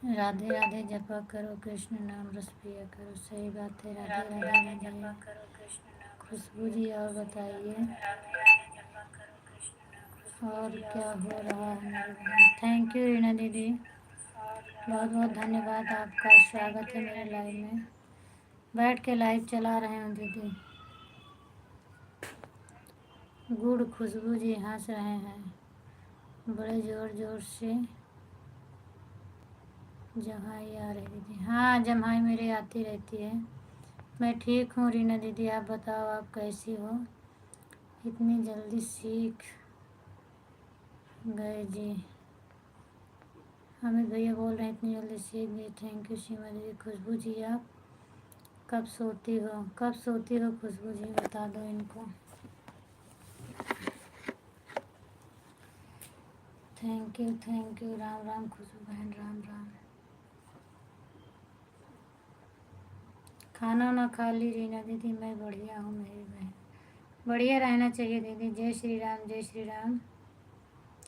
Radhe Radhe जपा करो, कृष्ण नाम रस पिया करो। सही बात है, राधे राधे राधे। खुशबू जी और बताइए, और क्या हो रहा है मेरी बहन? थैंक यू रीना दीदी, बहुत बहुत धन्यवाद आपका, स्वागत है मेरे लाइव में। बैठ के लाइव चला रहे हैं दीदी। गुड़ खुशबू जी हंस रहे हैं बड़े ज़ोर ज़ोर से। जम्हाई आ रही दीदी, हाँ जम्हाई मेरी आती रहती है। मैं ठीक हूँ रीना दीदी, आप बताओ आप कैसी हो? इतनी जल्दी सीख गए जी। अमित भैया बोल रहे हैं इतनी जल्दी सीख गई, थैंक यू सीमा दीदी। खुशबू जी आप कब सोती हो? कब सोती हो खुशबू जी, बता दो इनको। थैंक यू राम राम खुशबू बहन, राम राम। खाना ना खा ली रीना दीदी? मैं बढ़िया हूँ मेरी बहन, बढ़िया रहना चाहिए दीदी। जय श्री राम, जय श्री राम,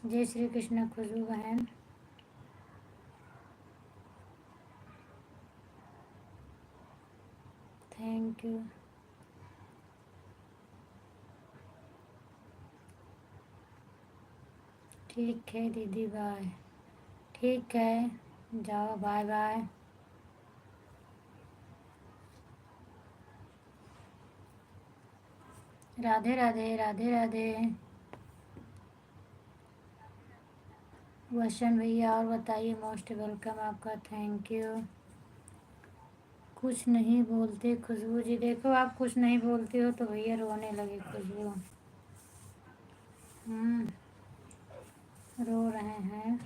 जय श्री कृष्ण खुशबू बहन। Thank you. ठीक है दीदी, बाय। ठीक है, जाओ, बाय बाय। राधे राधे, राधे राधे। वशन भैया और बताइए, मोस्ट वेलकम आपका, थैंक यू। कुछ नहीं बोलते खुशबू जी, देखो आप कुछ नहीं बोलते हो तो भैया रोने लगे खुशबू। रो रहे हैं।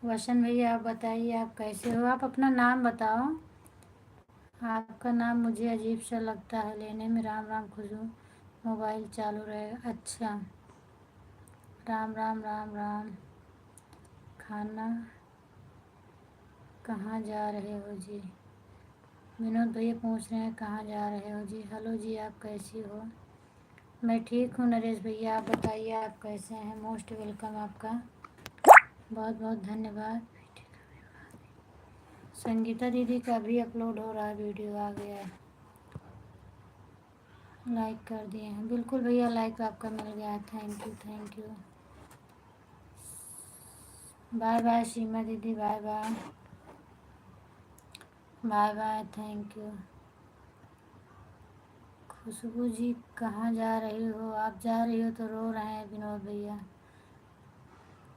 वशन भैया आप बताइए आप कैसे हो? आप अपना नाम बताओ। आपका नाम मुझे अजीब सा लगता है लेने में। राम राम खुशबू, मोबाइल चालू रहेगा, अच्छा। राम राम राम राम। खाना कहाँ जा रहे हो जी? विनोद भैया पूछ रहे हैं कहाँ जा रहे हो जी। हेलो जी, आप कैसी हो? मैं ठीक हूँ नरेश भैया, आप बताइए आप कैसे हैं? मोस्ट वेलकम आपका, बहुत बहुत धन्यवाद। संगीता दीदी का भी अपलोड हो रहा है, वीडियो आ गया है। लाइक कर दिए हैं, बिल्कुल भैया, लाइक आपका मिल गया है, thank you thank you. Bye bye Seema दीदी, bye bye, bye bye, thank you. Khushbu ji कहाँ जा रही हो? आप जा रही हो तो रो रहे हैं विनोद भैया।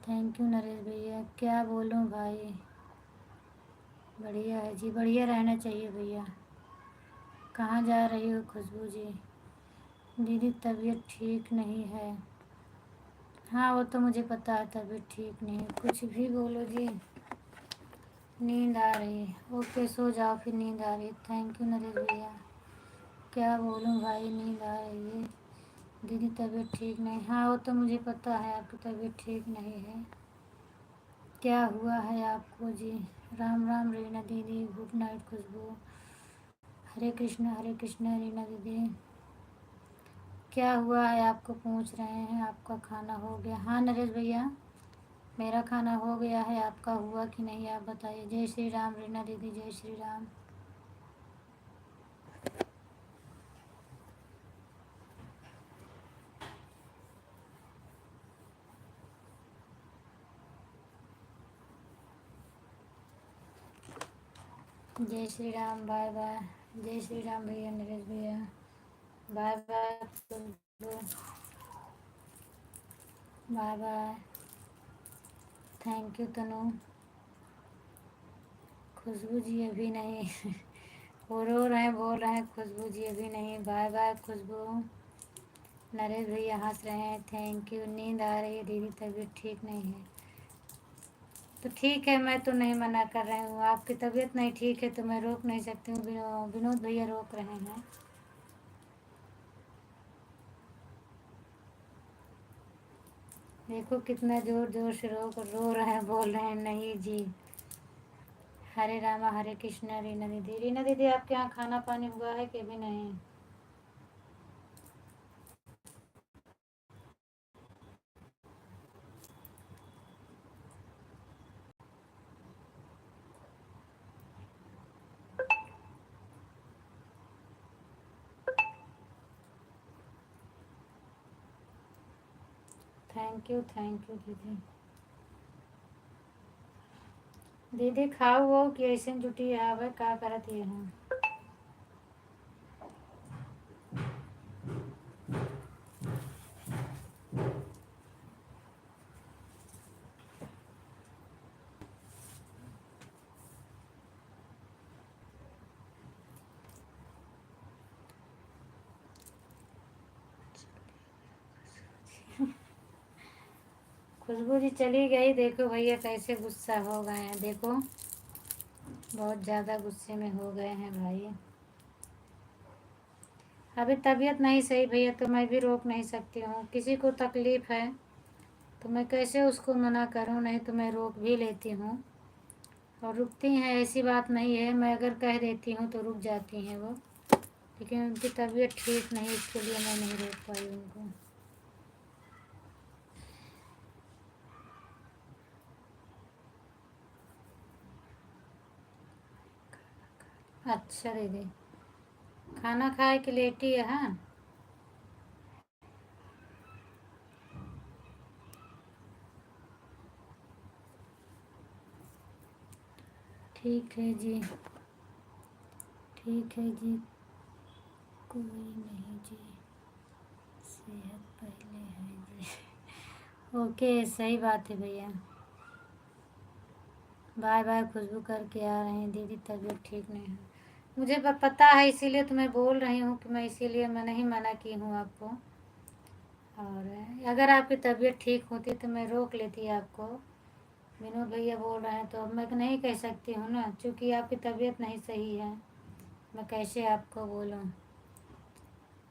थैंक यू नरेश भैया, क्या बोलूँ भाई, बढ़िया है जी, बढ़िया रहना चाहिए भैया। कहाँ जा रही हो खुशबू जी? दीदी तबीयत ठीक नहीं है। हाँ वो तो मुझे पता है तबीयत ठीक नहीं है, कुछ भी बोलो जी। नींद आ रही है, ओके सो जाओ फिर, नींद आ रही है, थैंक यू नरेश भैया। क्या बोलूँ भाई, नींद आ रही है। दीदी तबीयत ठीक नहीं, हाँ वो तो मुझे पता है आपकी तबीयत ठीक नहीं है। क्या हुआ है आपको जी? राम राम रीना दीदी, गुड नाइट खुशबू। हरे कृष्ण रीना दीदी। क्या हुआ है आपको पूछ रहे हैं? आपका खाना हो गया? हाँ नरेश भैया, मेरा खाना हो गया है, आपका हुआ कि नहीं आप बताइए। जय श्री राम रीना दीदी, जय श्री राम। जय श्री राम, बाय बाय। जय श्री राम भैया, नरेश भैया, bye bye. Bye bye, thank you Tanu. Khushbu ji अभी नहीं वो रो रहे हैं, बोल रहे हैं खुशबू जी अभी नहीं, बाय बाय खुशबू। नरेश भैया हंस रहे हैं, थैंक यू। नींद आ रही है दीदी, तबीयत ठीक नहीं है तो ठीक है, मैं तो नहीं मना कर रही हूँ, आपकी तबीयत नहीं ठीक है तो मैं रोक नहीं सकती हूँ। विनोद भैया रोक रहे हैं। देखो कितना जोर जोर से रो रहे हैं, बोल रहे हैं नहीं जी। हरे रामा हरे कृष्णा। रीना दीदी, रीना दीदी आपके यहाँ खाना पानी हुआ है कि भी नहीं? थैंक यू दीदी। दीदी खाओ वो कि ऐसे जुटी आवे का करत ये हैं। खुशबू जी चली गई, देखो भैया कैसे गुस्सा हो गए हैं, देखो बहुत ज़्यादा गुस्से में हो गए हैं भाई। अभी तबीयत नहीं सही भैया, तो मैं भी रोक नहीं सकती हूँ, किसी को तकलीफ़ है तो मैं कैसे उसको मना करूँ, नहीं तो मैं रोक भी लेती हूँ और रुकती हैं, ऐसी बात नहीं है, मैं अगर कह देती हूँ तो रुक जाती हैं वो, लेकिन उनकी तबीयत ठीक नहीं, इसके लिए मैं नहीं रोक पाई उनको। अच्छा दीदी, खाना खाए कि लेटी है? हाँ ठीक है जी, ठीक है जी, कोई नहीं जी, सेहत पहले है जी। ओके, सही बात है भैया। बाय बाय खुशबू करके आ रहे हैं दीदी, तबीयत ठीक नहीं है। मुझे पता है, इसीलिए तो मैं बोल रही हूँ कि मैं इसीलिए मैं नहीं मना की हूँ आपको, और अगर आपकी तबीयत ठीक होती तो मैं रोक लेती आपको। विनोद भैया बोल रहे हैं तो अब मैं नहीं कह सकती हूँ ना, क्योंकि आपकी तबीयत नहीं सही है, मैं कैसे आपको बोलूँ।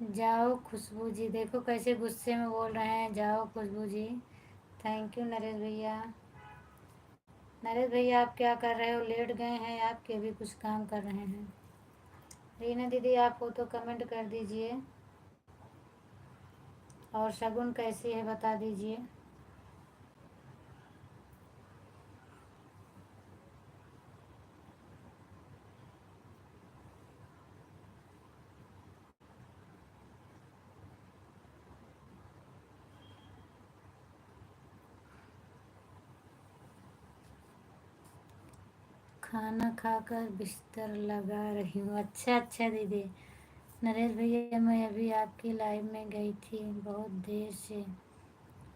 जाओ खुशबू जी, देखो कैसे गुस्से में बोल रहे हैं, जाओ खुशबू जी। थैंक यू नरेश भैया। नरेश भैया आप क्या कर रहे हो, लेट गए हैं आप कि अभी कुछ काम कर रहे हैं? रीना दीदी आप हो तो कमेंट कर दीजिए, और शगुन कैसी है बता दीजिए। खाना खाकर बिस्तर लगा रही हूँ। अच्छा अच्छा दीदी। नरेश भैया मैं अभी आपकी लाइव में गई थी बहुत देर से,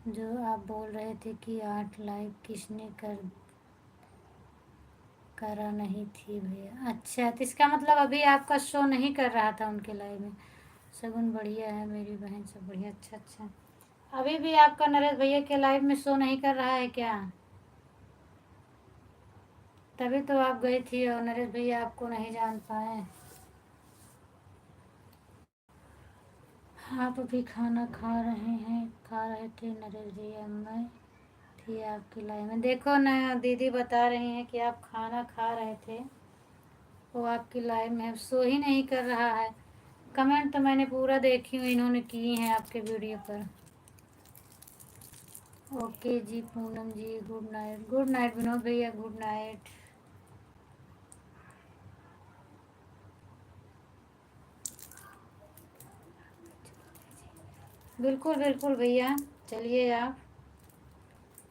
जो आप बोल रहे थे कि 8 लाइव किसने करा नहीं थी भैया। अच्छा, तो इसका मतलब अभी आपका शो नहीं कर रहा था उनके लाइव में। शगुन बढ़िया है, मेरी बहन सब बढ़िया। अच्छा अच्छा, अभी भी आपका नरेश भैया के लाइव में शो नहीं कर रहा है क्या? तभी तो आप गई थी और नरेश भैया आपको नहीं जान पाए। आप अभी खाना खा रहे हैं, खा रहे थे नरेश भैया, मैं थी आपकी लाइव में। देखो ना दीदी बता रही हैं कि आप खाना खा रहे थे, वो आपकी लाइव में अब शो ही नहीं कर रहा है। कमेंट तो मैंने पूरा देखी हूँ, इन्होंने की हैं आपके वीडियो पर। ओके जी Poonam ji, good night. Good night Vinod भैया, गुड नाइट। बिल्कुल बिल्कुल भैया, चलिए आप,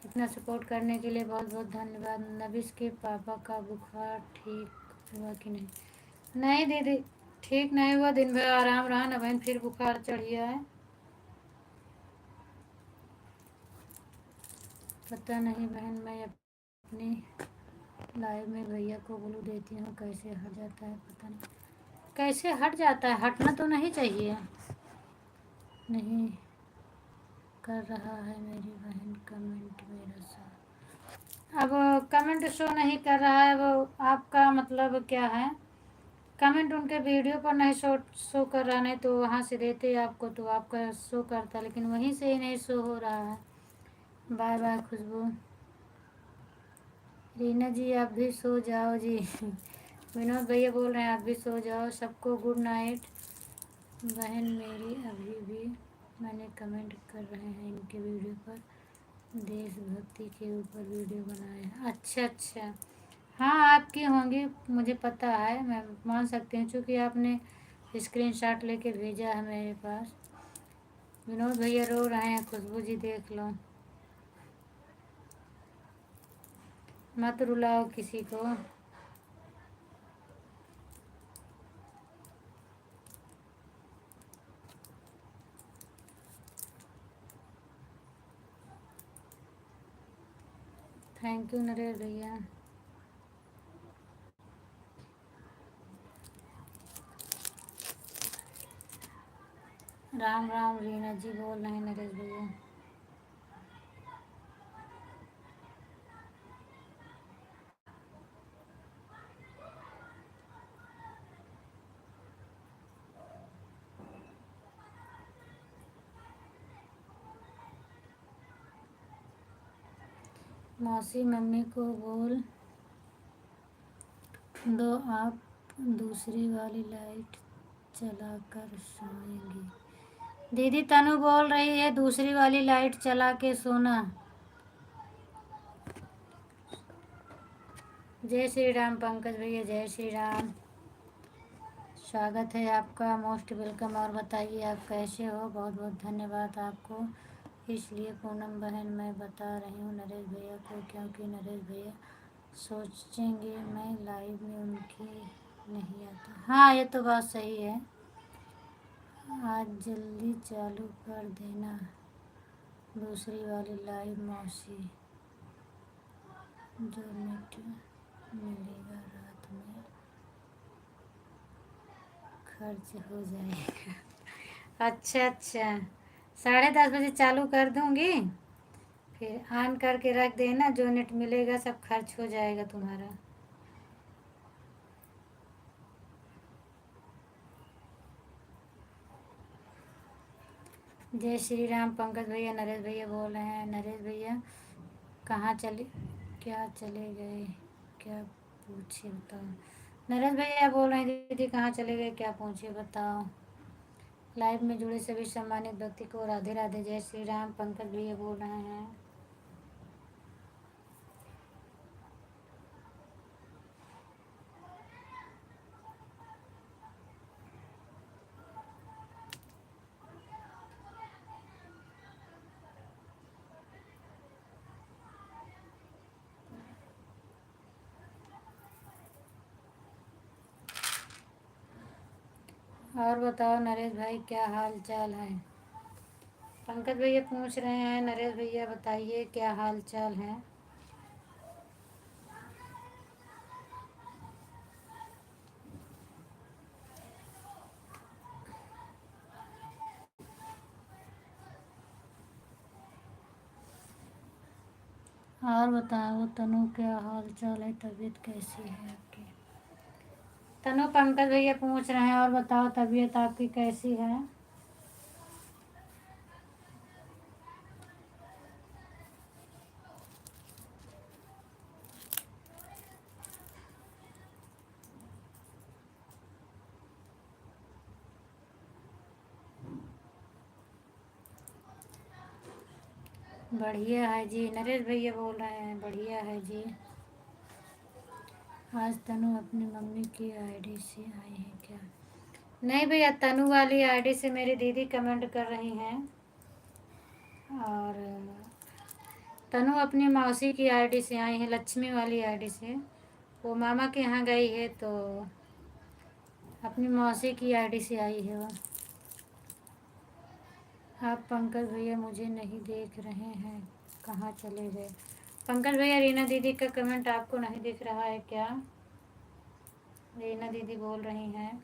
इतना सपोर्ट करने के लिए बहुत बहुत धन्यवाद। नबिस के पापा का बुखार ठीक हुआ कि नहीं? नहीं दीदी, ठीक नहीं हुआ, दिन भर आराम रहा ना बहन, फिर बुखार चढ़ गया है। पता नहीं बहन, मैं अपनी लाइव में भैया को ग्लू देती हूँ, कैसे हट जाता है पता नहीं। कैसे हट जाता है, हटना तो नहीं चाहिए। नहीं कर रहा है मेरी बहन कमेंट मेरा साथ। अब कमेंट शो नहीं कर रहा है, वो आपका मतलब क्या है? कमेंट उनके वीडियो पर नहीं शो कर रहा, नहीं तो वहाँ से देते आपको तो आपका शो करता, लेकिन वहीं से ही नहीं शो हो रहा है। बाय बाय खुशबू। रीना जी आप भी सो जाओ जी। विनोद भैया बोल रहे हैं आप भी सो जाओ, सबको गुड नाइट। बहन मेरी अभी भी, मैंने कमेंट कर रहे हैं इनके वीडियो पर, देशभक्ति के ऊपर वीडियो बनाए हैं। अच्छा अच्छा, हाँ आपकी होंगी, मुझे पता है, मैं मान सकती हूँ, क्योंकि आपने स्क्रीनशॉट लेके भेजा है मेरे पास। विनोद भैया रो रहे हैं, खुशबू जी देख लो। मत रुलाओ किसी को। थैंक यू नरेश भैया। राम राम रीना जी बोल रहे हैं नरेश भैया। मौसी मम्मी को बोल दो आप दूसरी वाली लाइट चला कर सोएंगी। दीदी तनु बोल रही है दूसरी वाली लाइट चला के सोना। जय श्री राम पंकज भैया, जय श्री राम। स्वागत है आपका, मोस्ट वेलकम। और बताइए आप कैसे हो? बहुत बहुत धन्यवाद आपको। इसलिए पूनम बहन मैं बता रही हूँ नरेश भैया को, क्योंकि नरेश भैया सोचेंगे मैं लाइव में उनकी नहीं आता। हाँ ये तो बात सही है। आज जल्दी चालू कर देना दूसरी वाली लाइव मौसी, जो नेट मिलेगा रात में खर्च हो जाएगा। अच्छा अच्छा, 10:30 बजे चालू कर दूँगी, फिर ऑन करके रख देना, जो नेट मिलेगा सब खर्च हो जाएगा तुम्हारा। जय श्री राम पंकज भैया, नरेश भैया बोल रहे हैं। नरेश भैया कहाँ चले, क्या चले गए, क्या पूछे बताओ। नरेश भैया बोल रहे हैं दीदी कहाँ चले गए, क्या पूछे बताओ। लाइव में जुड़े सभी सम्मानित व्यक्ति को राधे राधे। जय श्री राम पंकज भैया बोल रहे हैं। और बताओ नरेश भाई क्या हाल चाल है। पंकज भैया पूछ रहे हैं नरेश भैया बताइए क्या हाल चाल है। और बताओ तनु क्या हाल चाल है, तबीयत कैसी है आपकी। तनु पंकज भैया पूछ रहे हैं और बताओ तबीयत आपकी कैसी है। बढ़िया है जी, नरेश भैया बोल रहे हैं बढ़िया है जी। आज तनु अपनी मम्मी की आईडी से आई है क्या। नहीं भैया, तनु वाली आईडी से मेरी दीदी कमेंट कर रही हैं, और तनु अपनी मौसी की आईडी से आई है, लक्ष्मी वाली आईडी से। वो मामा के यहाँ गई है तो अपनी मौसी की आईडी से आई है वो। आप पंकज भैया मुझे नहीं देख रहे हैं, कहाँ चले गए। पंकज भैया रीना दीदी का कमेंट आपको नहीं दिख रहा है क्या। रीना दीदी बोल रही हैं।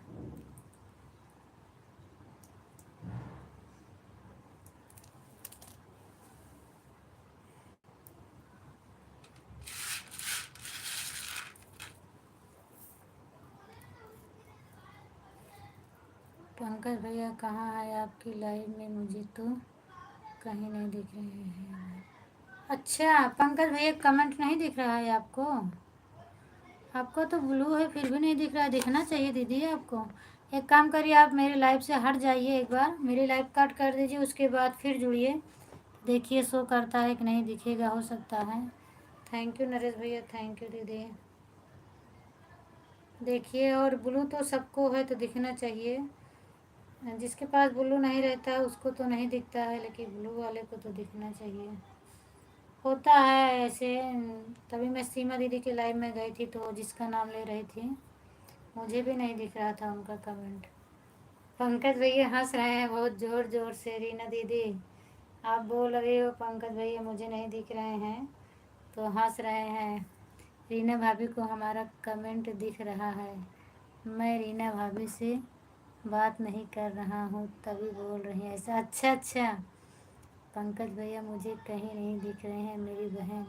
पंकज भैया कहाँ है आपकी लाइव में, मुझे तो कहीं नहीं दिख रहे हैं। अच्छा पंकज भैया कमेंट नहीं दिख रहा है आपको। आपको तो ब्लू है फिर भी नहीं दिख रहा है, दिखना चाहिए दीदी आपको। एक काम करिए, आप मेरी लाइव से हट जाइए, एक बार मेरी लाइव कट कर दीजिए, उसके बाद फिर जुड़िए, देखिए शो करता है कि नहीं, दिखेगा हो सकता है। थैंक यू नरेश भैया, थैंक यू दीदी। देखिए, और ब्लू तो सबको है तो दिखना चाहिए। जिसके पास ब्लू नहीं रहता है उसको तो नहीं दिखता है, लेकिन ब्लू वाले को तो दिखना चाहिए। होता है ऐसे। तभी मैं सीमा दीदी के लाइव में गई थी तो जिसका नाम ले रही थी मुझे भी नहीं दिख रहा था उनका कमेंट। पंकज भैया हंस रहे हैं बहुत ज़ोर ज़ोर से। रीना दीदी आप बोल रहे हो पंकज भैया मुझे नहीं दिख रहे हैं तो हंस रहे हैं। रीना भाभी को हमारा कमेंट दिख रहा है। मैं रीना भाभी से बात नहीं कर रहा हूँ तभी बोल रही हैं ऐसा। अच्छा अच्छा। पंकज भैया मुझे कहीं नहीं दिख रहे हैं मेरी बहन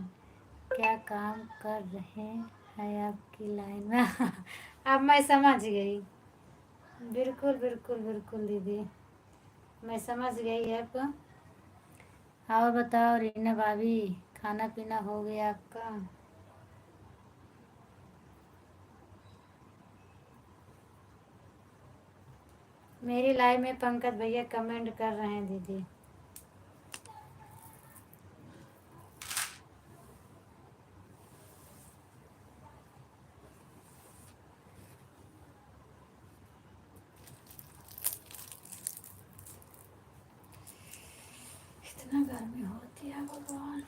क्या काम कर रहे हैं आपकी लाइन में। अब मैं समझ गई। बिल्कुल बिल्कुल बिल्कुल दीदी मैं समझ गई अब। और बताओ रीना भाभी खाना पीना हो गया आपका? मेरी लाइव में पंकज भैया कमेंट कर रहे हैं दीदी। इतना गर्मी होती है भगवान।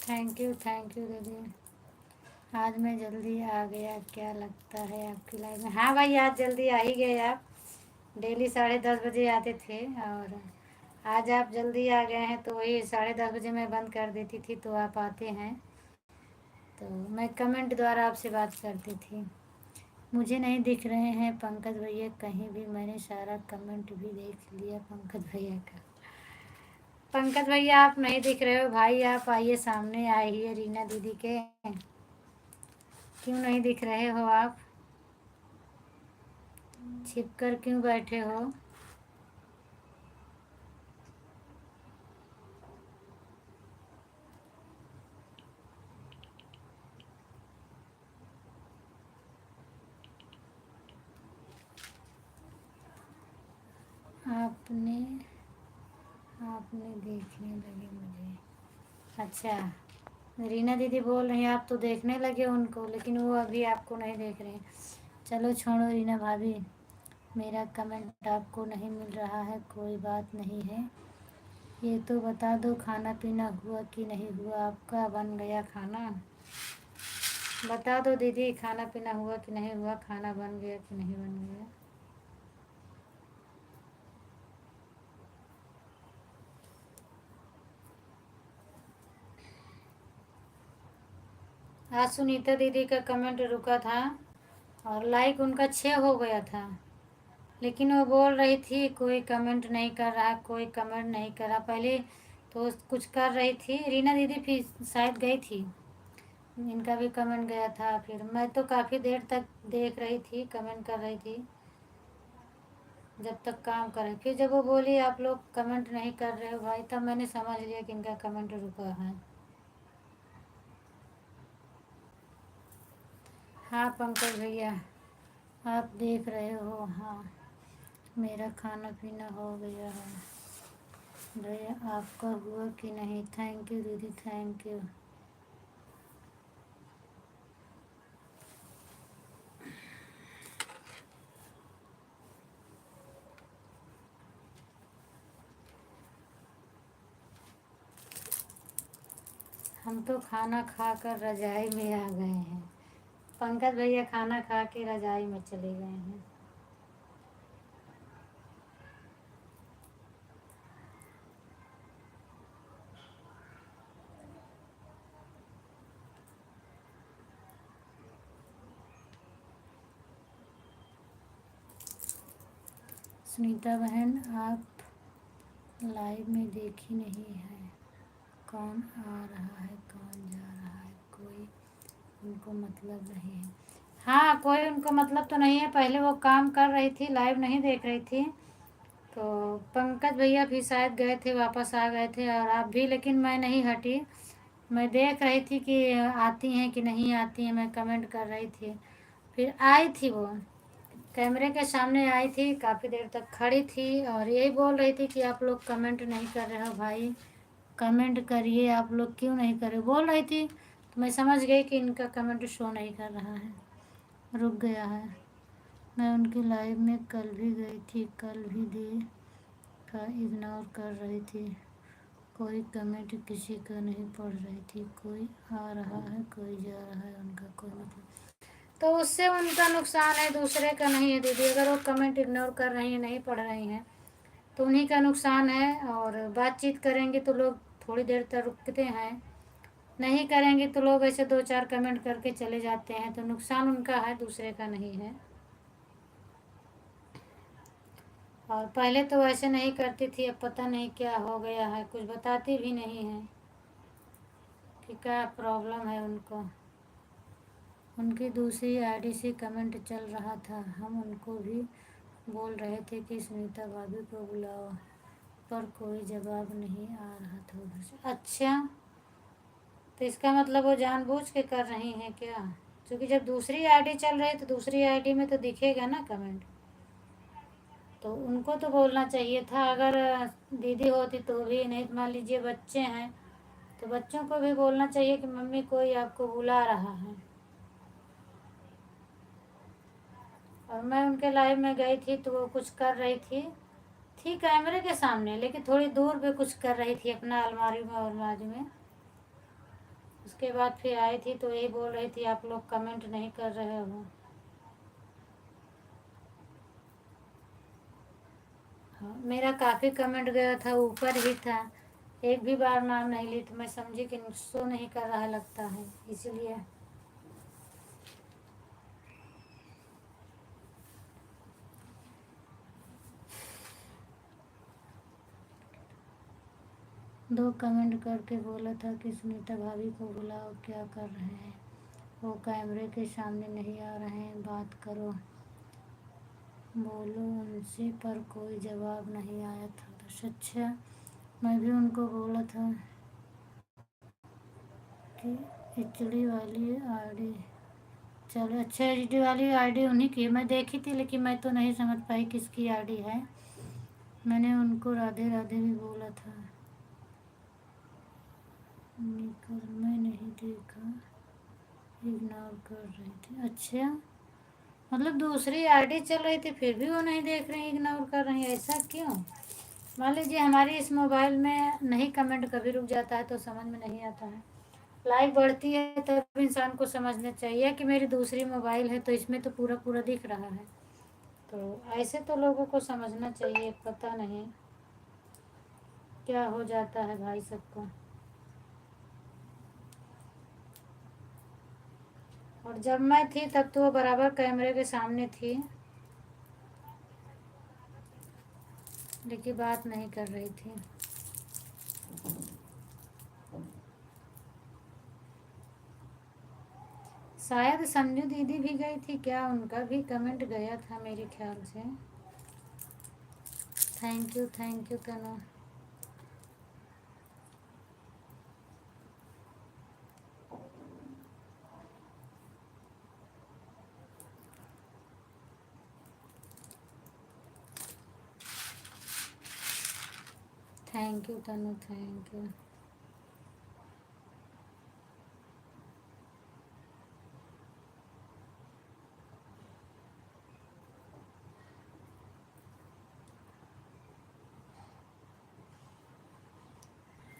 थैंक यू दीदी। आज मैं जल्दी आ गया क्या लगता है आपकी लाइव में? हाँ भाई आज जल्दी आ ही गए आप। डेली 10:30 बजे आते थे और आज आप जल्दी आ गए हैं तो वही 10:30 बजे मैं बंद कर देती थी तो आप आते हैं। तो मैं कमेंट द्वारा आपसे बात करती थी। मुझे नहीं दिख रहे हैं पंकज भैया कहीं भी। मैंने सारा कमेंट भी देख लिया पंकज भैया का। पंकज भैया आप नहीं दिख रहे हो भाई। आप आइए सामने आइए रीना दीदी के। क्यों नहीं दिख रहे हो आप? छिप कर क्यों बैठे हो? आपने आपने देखने लगे मुझे। अच्छा रीना दीदी बोल रही हैं आप तो देखने लगे उनको लेकिन वो अभी आपको नहीं देख रहे हैं। चलो छोड़ो रीना भाभी। मेरा कमेंट आपको नहीं मिल रहा है कोई बात नहीं है। ये तो बता दो खाना पीना हुआ कि नहीं हुआ आपका? बन गया खाना? बता दो दीदी खाना पीना हुआ कि नहीं हुआ? खाना बन गया कि नहीं बन गया? आज सुनीता दीदी का कमेंट रुका था और लाइक उनका 6 हो गया था। लेकिन वो बोल रही थी कोई कमेंट नहीं कर रहा कोई कमेंट नहीं कर रहा। पहले तो कुछ कर रही थी रीना दीदी फिर शायद गई थी। इनका भी कमेंट गया था। फिर मैं तो काफ़ी देर तक देख रही थी कमेंट कर रही थी जब तक काम करे। फिर जब वो बोली आप लोग कमेंट नहीं कर रहे हो भाई तब मैंने समझ लिया कि इनका कमेंट रुका है। हाँ पंकज भैया आप देख रहे हो। हाँ मेरा खाना पीना हो गया है। भैया आपका हुआ कि नहीं? थैंक यू दीदी थैंक यू। हम तो खाना खाकर रजाई में आ गए हैं। पंकज भैया खाना खा के रजाई में चले गए हैं। सुनीता बहन आप लाइव में देखी नहीं है कौन आ रहा है कौन जा रहा है? कोई उनको मतलब नहीं है। हाँ कोई उनको मतलब तो नहीं है। पहले वो काम कर रही थी लाइव नहीं देख रही थी तो पंकज भैया भी शायद गए थे वापस आ गए थे और आप भी। लेकिन मैं नहीं हटी। मैं देख रही थी कि आती हैं कि नहीं आती हैं। मैं कमेंट कर रही थी। फिर आई थी वो कैमरे के सामने आई थी, काफ़ी देर तक खड़ी थी और यही बोल रही थी कि आप लोग कमेंट नहीं कर रहे हो भाई, कमेंट करिए, आप लोग क्यों नहीं कर रहे, बोल रही थी। तो मैं समझ गई कि इनका कमेंट शो नहीं कर रहा है, रुक गया है। मैं उनकी लाइव में कल भी गई थी, कल भी देखा, इग्नोर कर रही थी, कोई कमेंट किसी का नहीं पढ़ रही थी, कोई आ रहा है कोई जा रहा है, उनका कोई मतलब। तो उससे उनका नुकसान है, दूसरे का नहीं है दीदी। अगर वो कमेंट इग्नोर कर रही हैं, नहीं पढ़ रही हैं, तो उन्हीं का नुकसान है। और बातचीत करेंगे तो लोग थोड़ी देर तक रुकते हैं, नहीं करेंगे तो लोग ऐसे 2-4 कमेंट करके चले जाते हैं। तो नुकसान उनका है, दूसरे का नहीं है। और पहले तो ऐसे नहीं करती थी, अब पता नहीं क्या हो गया है, कुछ बताती भी नहीं है कि क्या प्रॉब्लम है उनको। उनकी दूसरी आईडी से कमेंट चल रहा था, हम उनको भी बोल रहे थे कि सुनीता भाभी को बुलाओ, पर कोई जवाब नहीं आ रहा था उधर से। अच्छा, तो इसका मतलब वो जानबूझ के कर रही हैं क्या? क्योंकि जब दूसरी आईडी चल रही है तो दूसरी आईडी में तो दिखेगा ना कमेंट, तो उनको तो बोलना चाहिए था। अगर दीदी होती तो भी नहीं, मान लीजिए बच्चे हैं तो बच्चों को भी बोलना चाहिए कि मम्मी कोई आपको बुला रहा है। और मैं उनके लाइव में गई थी तो वो कुछ कर रही थी कैमरे के सामने, लेकिन थोड़ी दूर पे कुछ कर रही थी अपना अलमारी में, अलमारी में। उसके बाद फिर आई थी तो यही बोल रही थी आप लोग कमेंट नहीं कर रहे हो। हाँ, मेरा काफ़ी कमेंट गया था, ऊपर ही था, एक भी बार नाम नहीं ली, तो मैं समझी कि शो नहीं कर रहा लगता है, इसीलिए। 2 कमेंट करके बोला था कि सुनीता भाभी को बुलाओ, क्या कर रहे हैं वो, कैमरे के सामने नहीं आ रहे हैं, बात करो, बोलो उनसे, पर कोई जवाब नहीं आया था। तो अच्छा, मैं भी उनको बोला था कि एचडी वाली आईडी, चलो अच्छा, एचडी वाली आईडी उन्हीं की मैं देखी थी, लेकिन मैं तो नहीं समझ पाई किसकी आईडी है। मैंने उनको राधे राधे भी बोला था, निकल मैं नहीं देखा, इग्नोर कर रही थी। अच्छा, मतलब दूसरी आईडी चल रही थी फिर भी वो नहीं देख रही, इग्नोर कर रही, ऐसा क्यों? मान लीजिए हमारी इस मोबाइल में नहीं, कमेंट कभी रुक जाता है तो समझ में नहीं आता है, लाइव बढ़ती है तब इंसान को समझना चाहिए कि मेरी दूसरी मोबाइल है तो इसमें तो पूरा पूरा दिख रहा है। तो ऐसे तो लोगों को समझना चाहिए, पता नहीं क्या हो जाता है भाई सबको। और जब मैं थी तब तो वो बराबर कैमरे के सामने थी, लेकिन बात नहीं कर रही थी। शायद संजू दीदी भी गई थी क्या, उनका भी कमेंट गया था मेरे ख्याल से। Thank you Tanu. Thank you Tanu, thank you.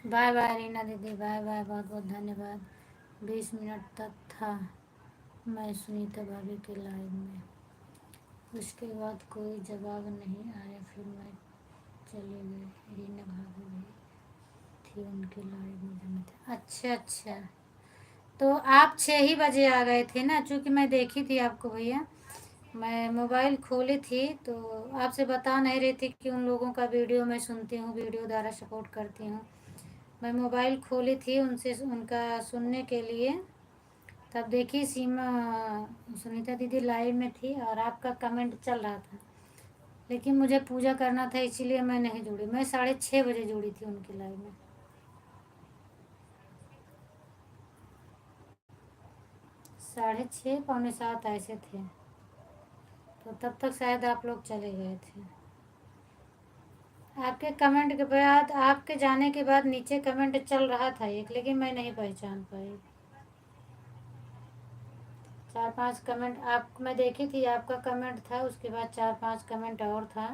Bye bye Reena दीदी, बाय बाय, बहुत बहुत धन्यवाद। 20 मिनट तक था मैं सुनीता भाभी के लाइव में, उसके बाद कोई जवाब नहीं आया, फिर मैं चली गई। रीना भाभी भी थी उनके लाइव में जब मैं था। अच्छा अच्छा, तो आप 6 ही बजे आ गए थे ना, चूँकि मैं देखी थी आपको भैया, मैं मोबाइल खोली थी तो आपसे बता नहीं रही थी कि उन लोगों का वीडियो मैं सुनती हूँ, वीडियो द्वारा सपोर्ट करती हूँ। मैं मोबाइल खोली थी उनसे, उनका सुनने के लिए, तब देखी सीमा सुनीता दीदी लाइव में थी और आपका कमेंट चल रहा था, लेकिन मुझे पूजा करना था इसीलिए मैं नहीं जुड़ी। मैं 6:30 बजे जुड़ी थी उनकी लाइव में। 6:30 पौने 7 ऐसे थे। तो तब तक शायद आप लोग चले गए थे। आपके कमेंट के बाद, आपके जाने के बाद नीचे कमेंट चल रहा था एक, लेकिन मैं नहीं पहचान पाई। 4-5 कमेंट आप मैं देखी थी, आपका कमेंट था, उसके बाद 4-5 कमेंट और था,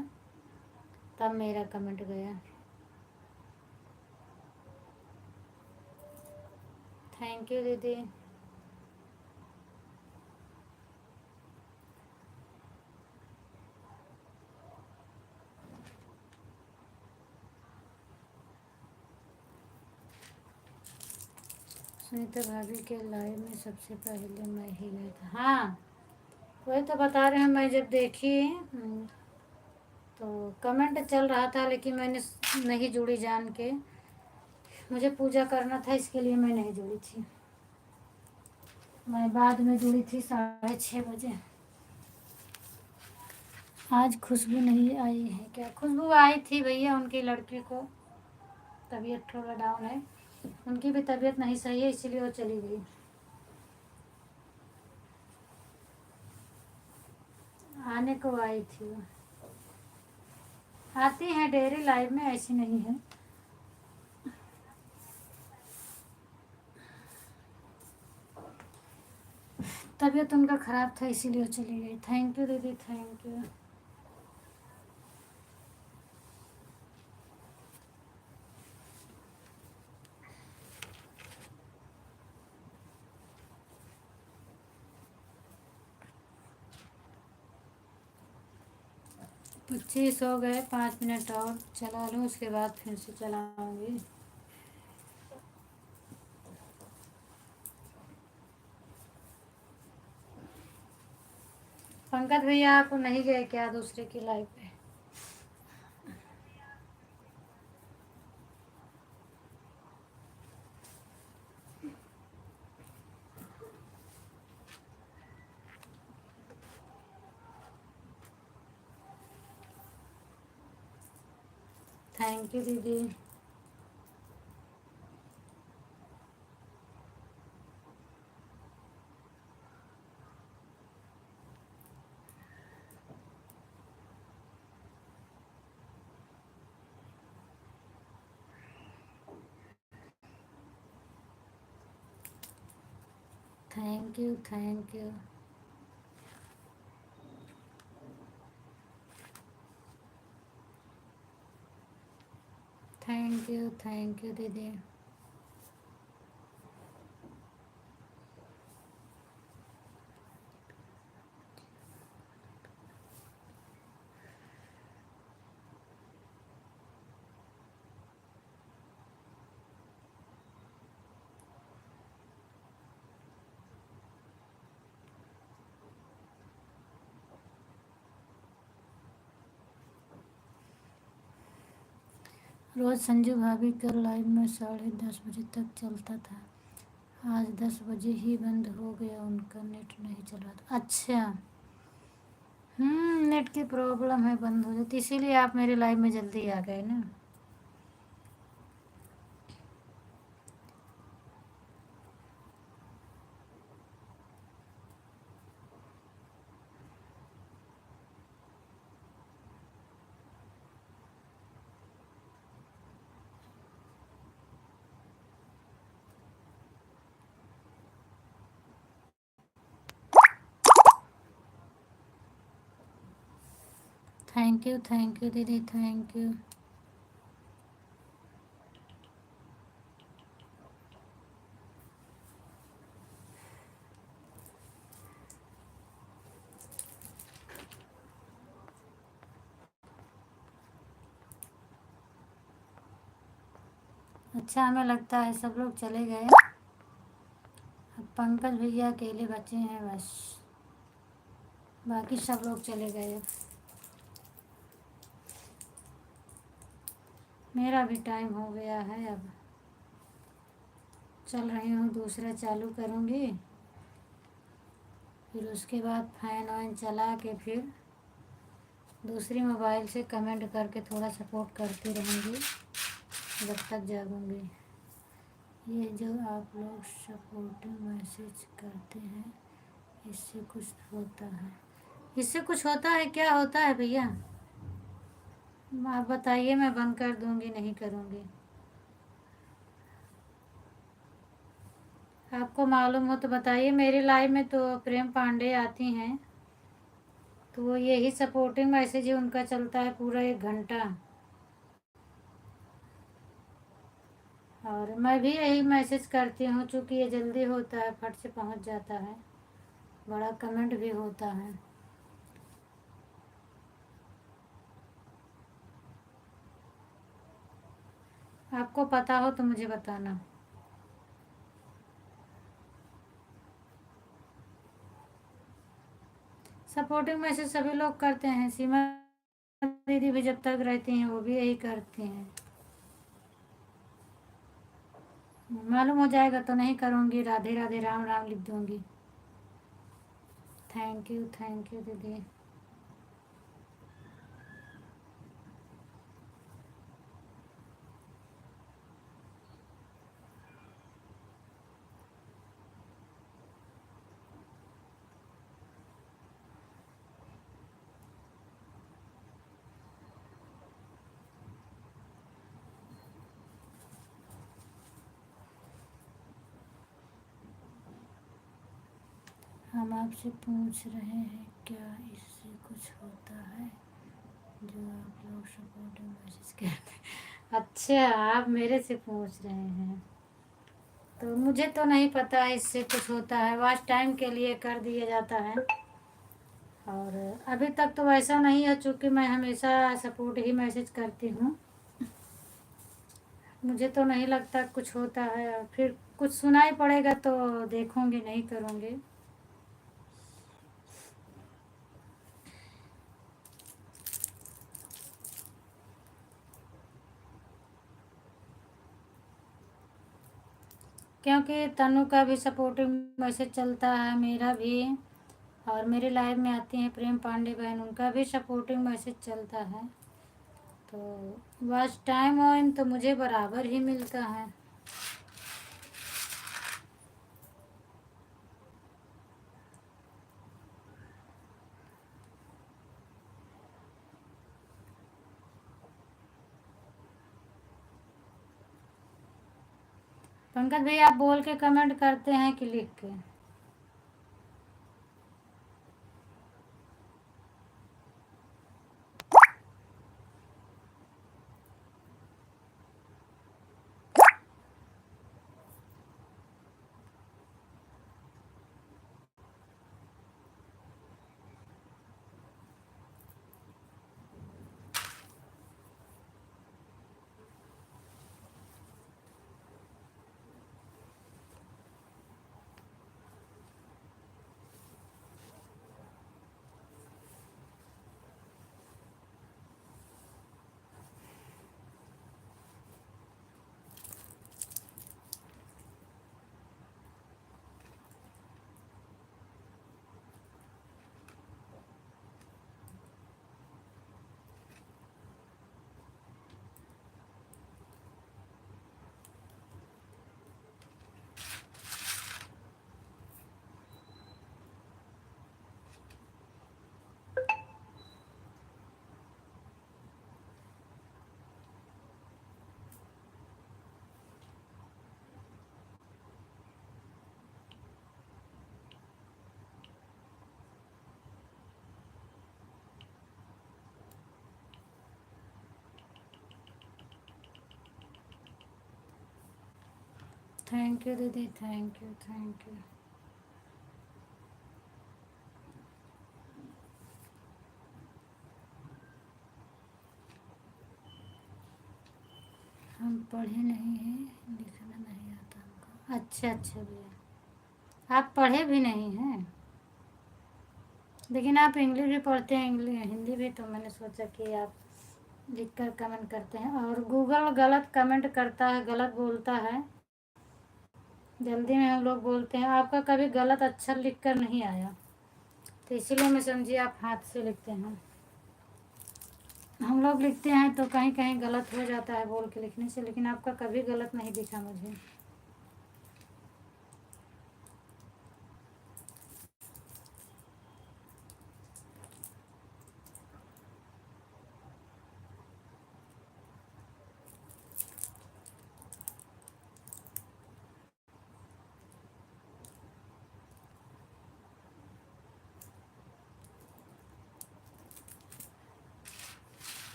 तब मेरा कमेंट गया। थैंक यू दीदी। सुनीता भाभी के लाइव में सबसे पहले मैं ही गया था। हाँ, वही तो बता रहे हैं, मैं जब देखी तो कमेंट चल रहा था, लेकिन मैंने नहीं जुड़ी जान के। मुझे पूजा करना था, इसके लिए मैं नहीं जुड़ी थी। मैं बाद में जुड़ी थी 6:30 बजे। आज खुशबू नहीं आई है क्या? खुशबू आई थी भैया, उनकी लड़की को तबीयत थोड़ा डाउन है, उनकी भी तबीयत नहीं सही है, इसीलिए वो चली गई। आने को आई थी वो। आती हैं डेली लाइव में, ऐसी नहीं है। तबीयत उनका ख़राब था, इसीलिए चली गई। थैंक यू दीदी, थैंक यू। बच्चे सो गए, 5 मिनट और चला लूँ, उसके बाद फिर से चलाऊँगी। पंकज भैया आप नहीं गए क्या दूसरे की लाइव पे? थैंक यू दीदी। Thank you, thank you. Thank you दीदी। रोज़ संजू भाभी का लाइव में 10:30 बजे तक चलता था, आज 10 बजे ही बंद हो गया, उनका नेट नहीं चला था। अच्छा, नेट की प्रॉब्लम है, बंद हो जाती, इसीलिए आप मेरे लाइव में जल्दी आ गए ना। थैंक यू दीदी, थैंक यू। अच्छा, हमें लगता है सब लोग चले गए, अब पंकज भैया अकेले बचे हैं बस, बाकी सब लोग चले गए। अब मेरा भी टाइम हो गया है, अब चल रही हूँ, दूसरा चालू करूँगी, फिर उसके बाद फैन वैन चला के फिर दूसरी मोबाइल से कमेंट करके थोड़ा सपोर्ट करती रहूँगी जब तक जागूँगी। ये जो आप लोग सपोर्टिव मैसेज करते हैं, इससे कुछ होता है? इससे कुछ होता है? क्या होता है भैया? आप बताइए, मैं बंद कर दूंगी, नहीं करूंगी। आपको मालूम हो तो बताइए। मेरी लाइव में तो प्रेम पांडे आती हैं, तो वो यही सपोर्टिंग मैसेज ही उनका चलता है पूरा 1 घंटा। और मैं भी यही मैसेज करती हूँ, चूँकि ये जल्दी होता है, फट से पहुँच जाता है, बड़ा कमेंट भी होता है। आपको पता हो तो मुझे बताना। सपोर्टिंग मैसेज सभी लोग करते हैं, सीमा दीदी भी जब तक रहती हैं वो भी यही करती हैं। मालूम हो जाएगा तो नहीं करूँगी, राधे राधे राम राम लिख दूँगी। थैंक यू दीदी। हम आपसे पूछ रहे हैं, क्या इससे कुछ होता है जो आप लोग सपोर्टिव मैसेज करते हैं? अच्छा, आप मेरे से पूछ रहे हैं, तो मुझे तो नहीं पता इससे कुछ होता है। वॉच टाइम के लिए कर दिया जाता है, और अभी तक तो वैसा नहीं है, चूँकि मैं हमेशा सपोर्ट ही मैसेज करती हूँ। मुझे तो नहीं लगता कुछ होता है। फिर कुछ सुनाई पड़ेगा तो देखूँगी, नहीं करूँगी। क्योंकि तनु का भी सपोर्टिव मैसेज चलता है, मेरा भी, और मेरे लाइव में आती हैं प्रेम पांडे बहन, उनका भी सपोर्टिव मैसेज चलता है। तो वॉच टाइम ऑन तो मुझे बराबर ही मिलता है। पंकज भाई, आप बोल के कमेंट करते हैं कि लिख के? थैंक यू दीदी, थैंक यू। हम पढ़े नहीं हैं, लिखना नहीं आता हमको। अच्छा अच्छा भैया, आप पढ़े भी नहीं हैं, लेकिन आप इंग्लिश भी पढ़ते हैं, इंग्लिश हिंदी भी, तो मैंने सोचा कि आप लिख कर कमेंट करते हैं। और गूगल गलत कमेंट करता है, गलत बोलता है, जल्दी में हम लोग बोलते हैं। आपका कभी गलत अक्षर लिख कर नहीं आया, तो इसीलिए मैं समझी आप हाथ से लिखते हैं। हम लोग लिखते हैं तो कहीं कहीं गलत हो जाता है बोल के लिखने से, लेकिन आपका कभी गलत नहीं दिखा मुझे।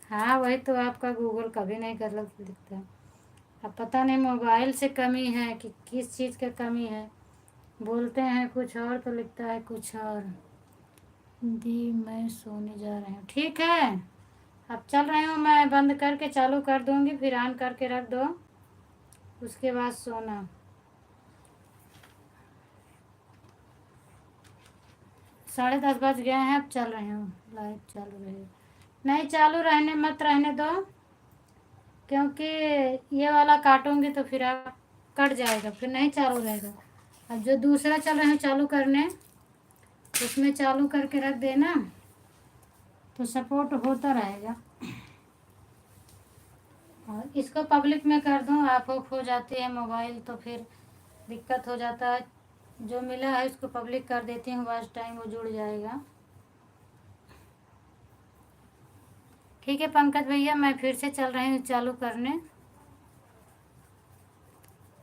हाँ वही तो, आपका गूगल कभी नहीं गलत लिखता। अब पता नहीं मोबाइल से कमी है कि किस चीज़ का कमी है। बोलते हैं कुछ और तो लिखता है कुछ और। दी मैं सोने जा रही हूँ, ठीक है। अब चल रही हूँ मैं, बंद करके चालू कर दूँगी, फिर ऑन करके रख दो, उसके बाद सोना। 10:30 बज गए हैं, अब चल रही हूँ, लाइव चालू रहे। नहीं चालू रहने मत रहने दो, क्योंकि ये वाला काटूंगी तो फिर आप कट जाएगा, फिर नहीं चालू रहेगा। अब जो दूसरा चल रहा है चालू करने, उसमें चालू करके रख देना तो सपोर्ट होता रहेगा। और इसको पब्लिक में कर दूँ, आप ऑफ हो जाती है मोबाइल तो फिर दिक्कत हो जाता है। जो मिला है उसको पब्लिक कर देती हूँ, वॉच टाइम वो जुड़ जाएगा। ठीक है पंकज भैया, मैं फिर से चल रही हूँ चालू करने,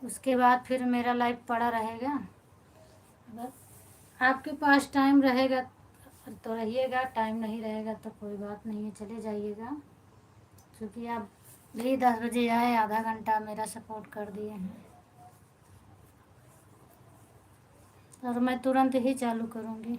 उसके बाद फिर मेरा लाइव पड़ा रहेगा। अगर आपके पास टाइम रहेगा तो रहिएगा, टाइम नहीं रहेगा तो कोई बात नहीं है, चले जाइएगा। क्योंकि आप भी 10 बजे आए, आधा घंटा मेरा सपोर्ट कर दिए हैं, और मैं तुरंत ही चालू करूँगी।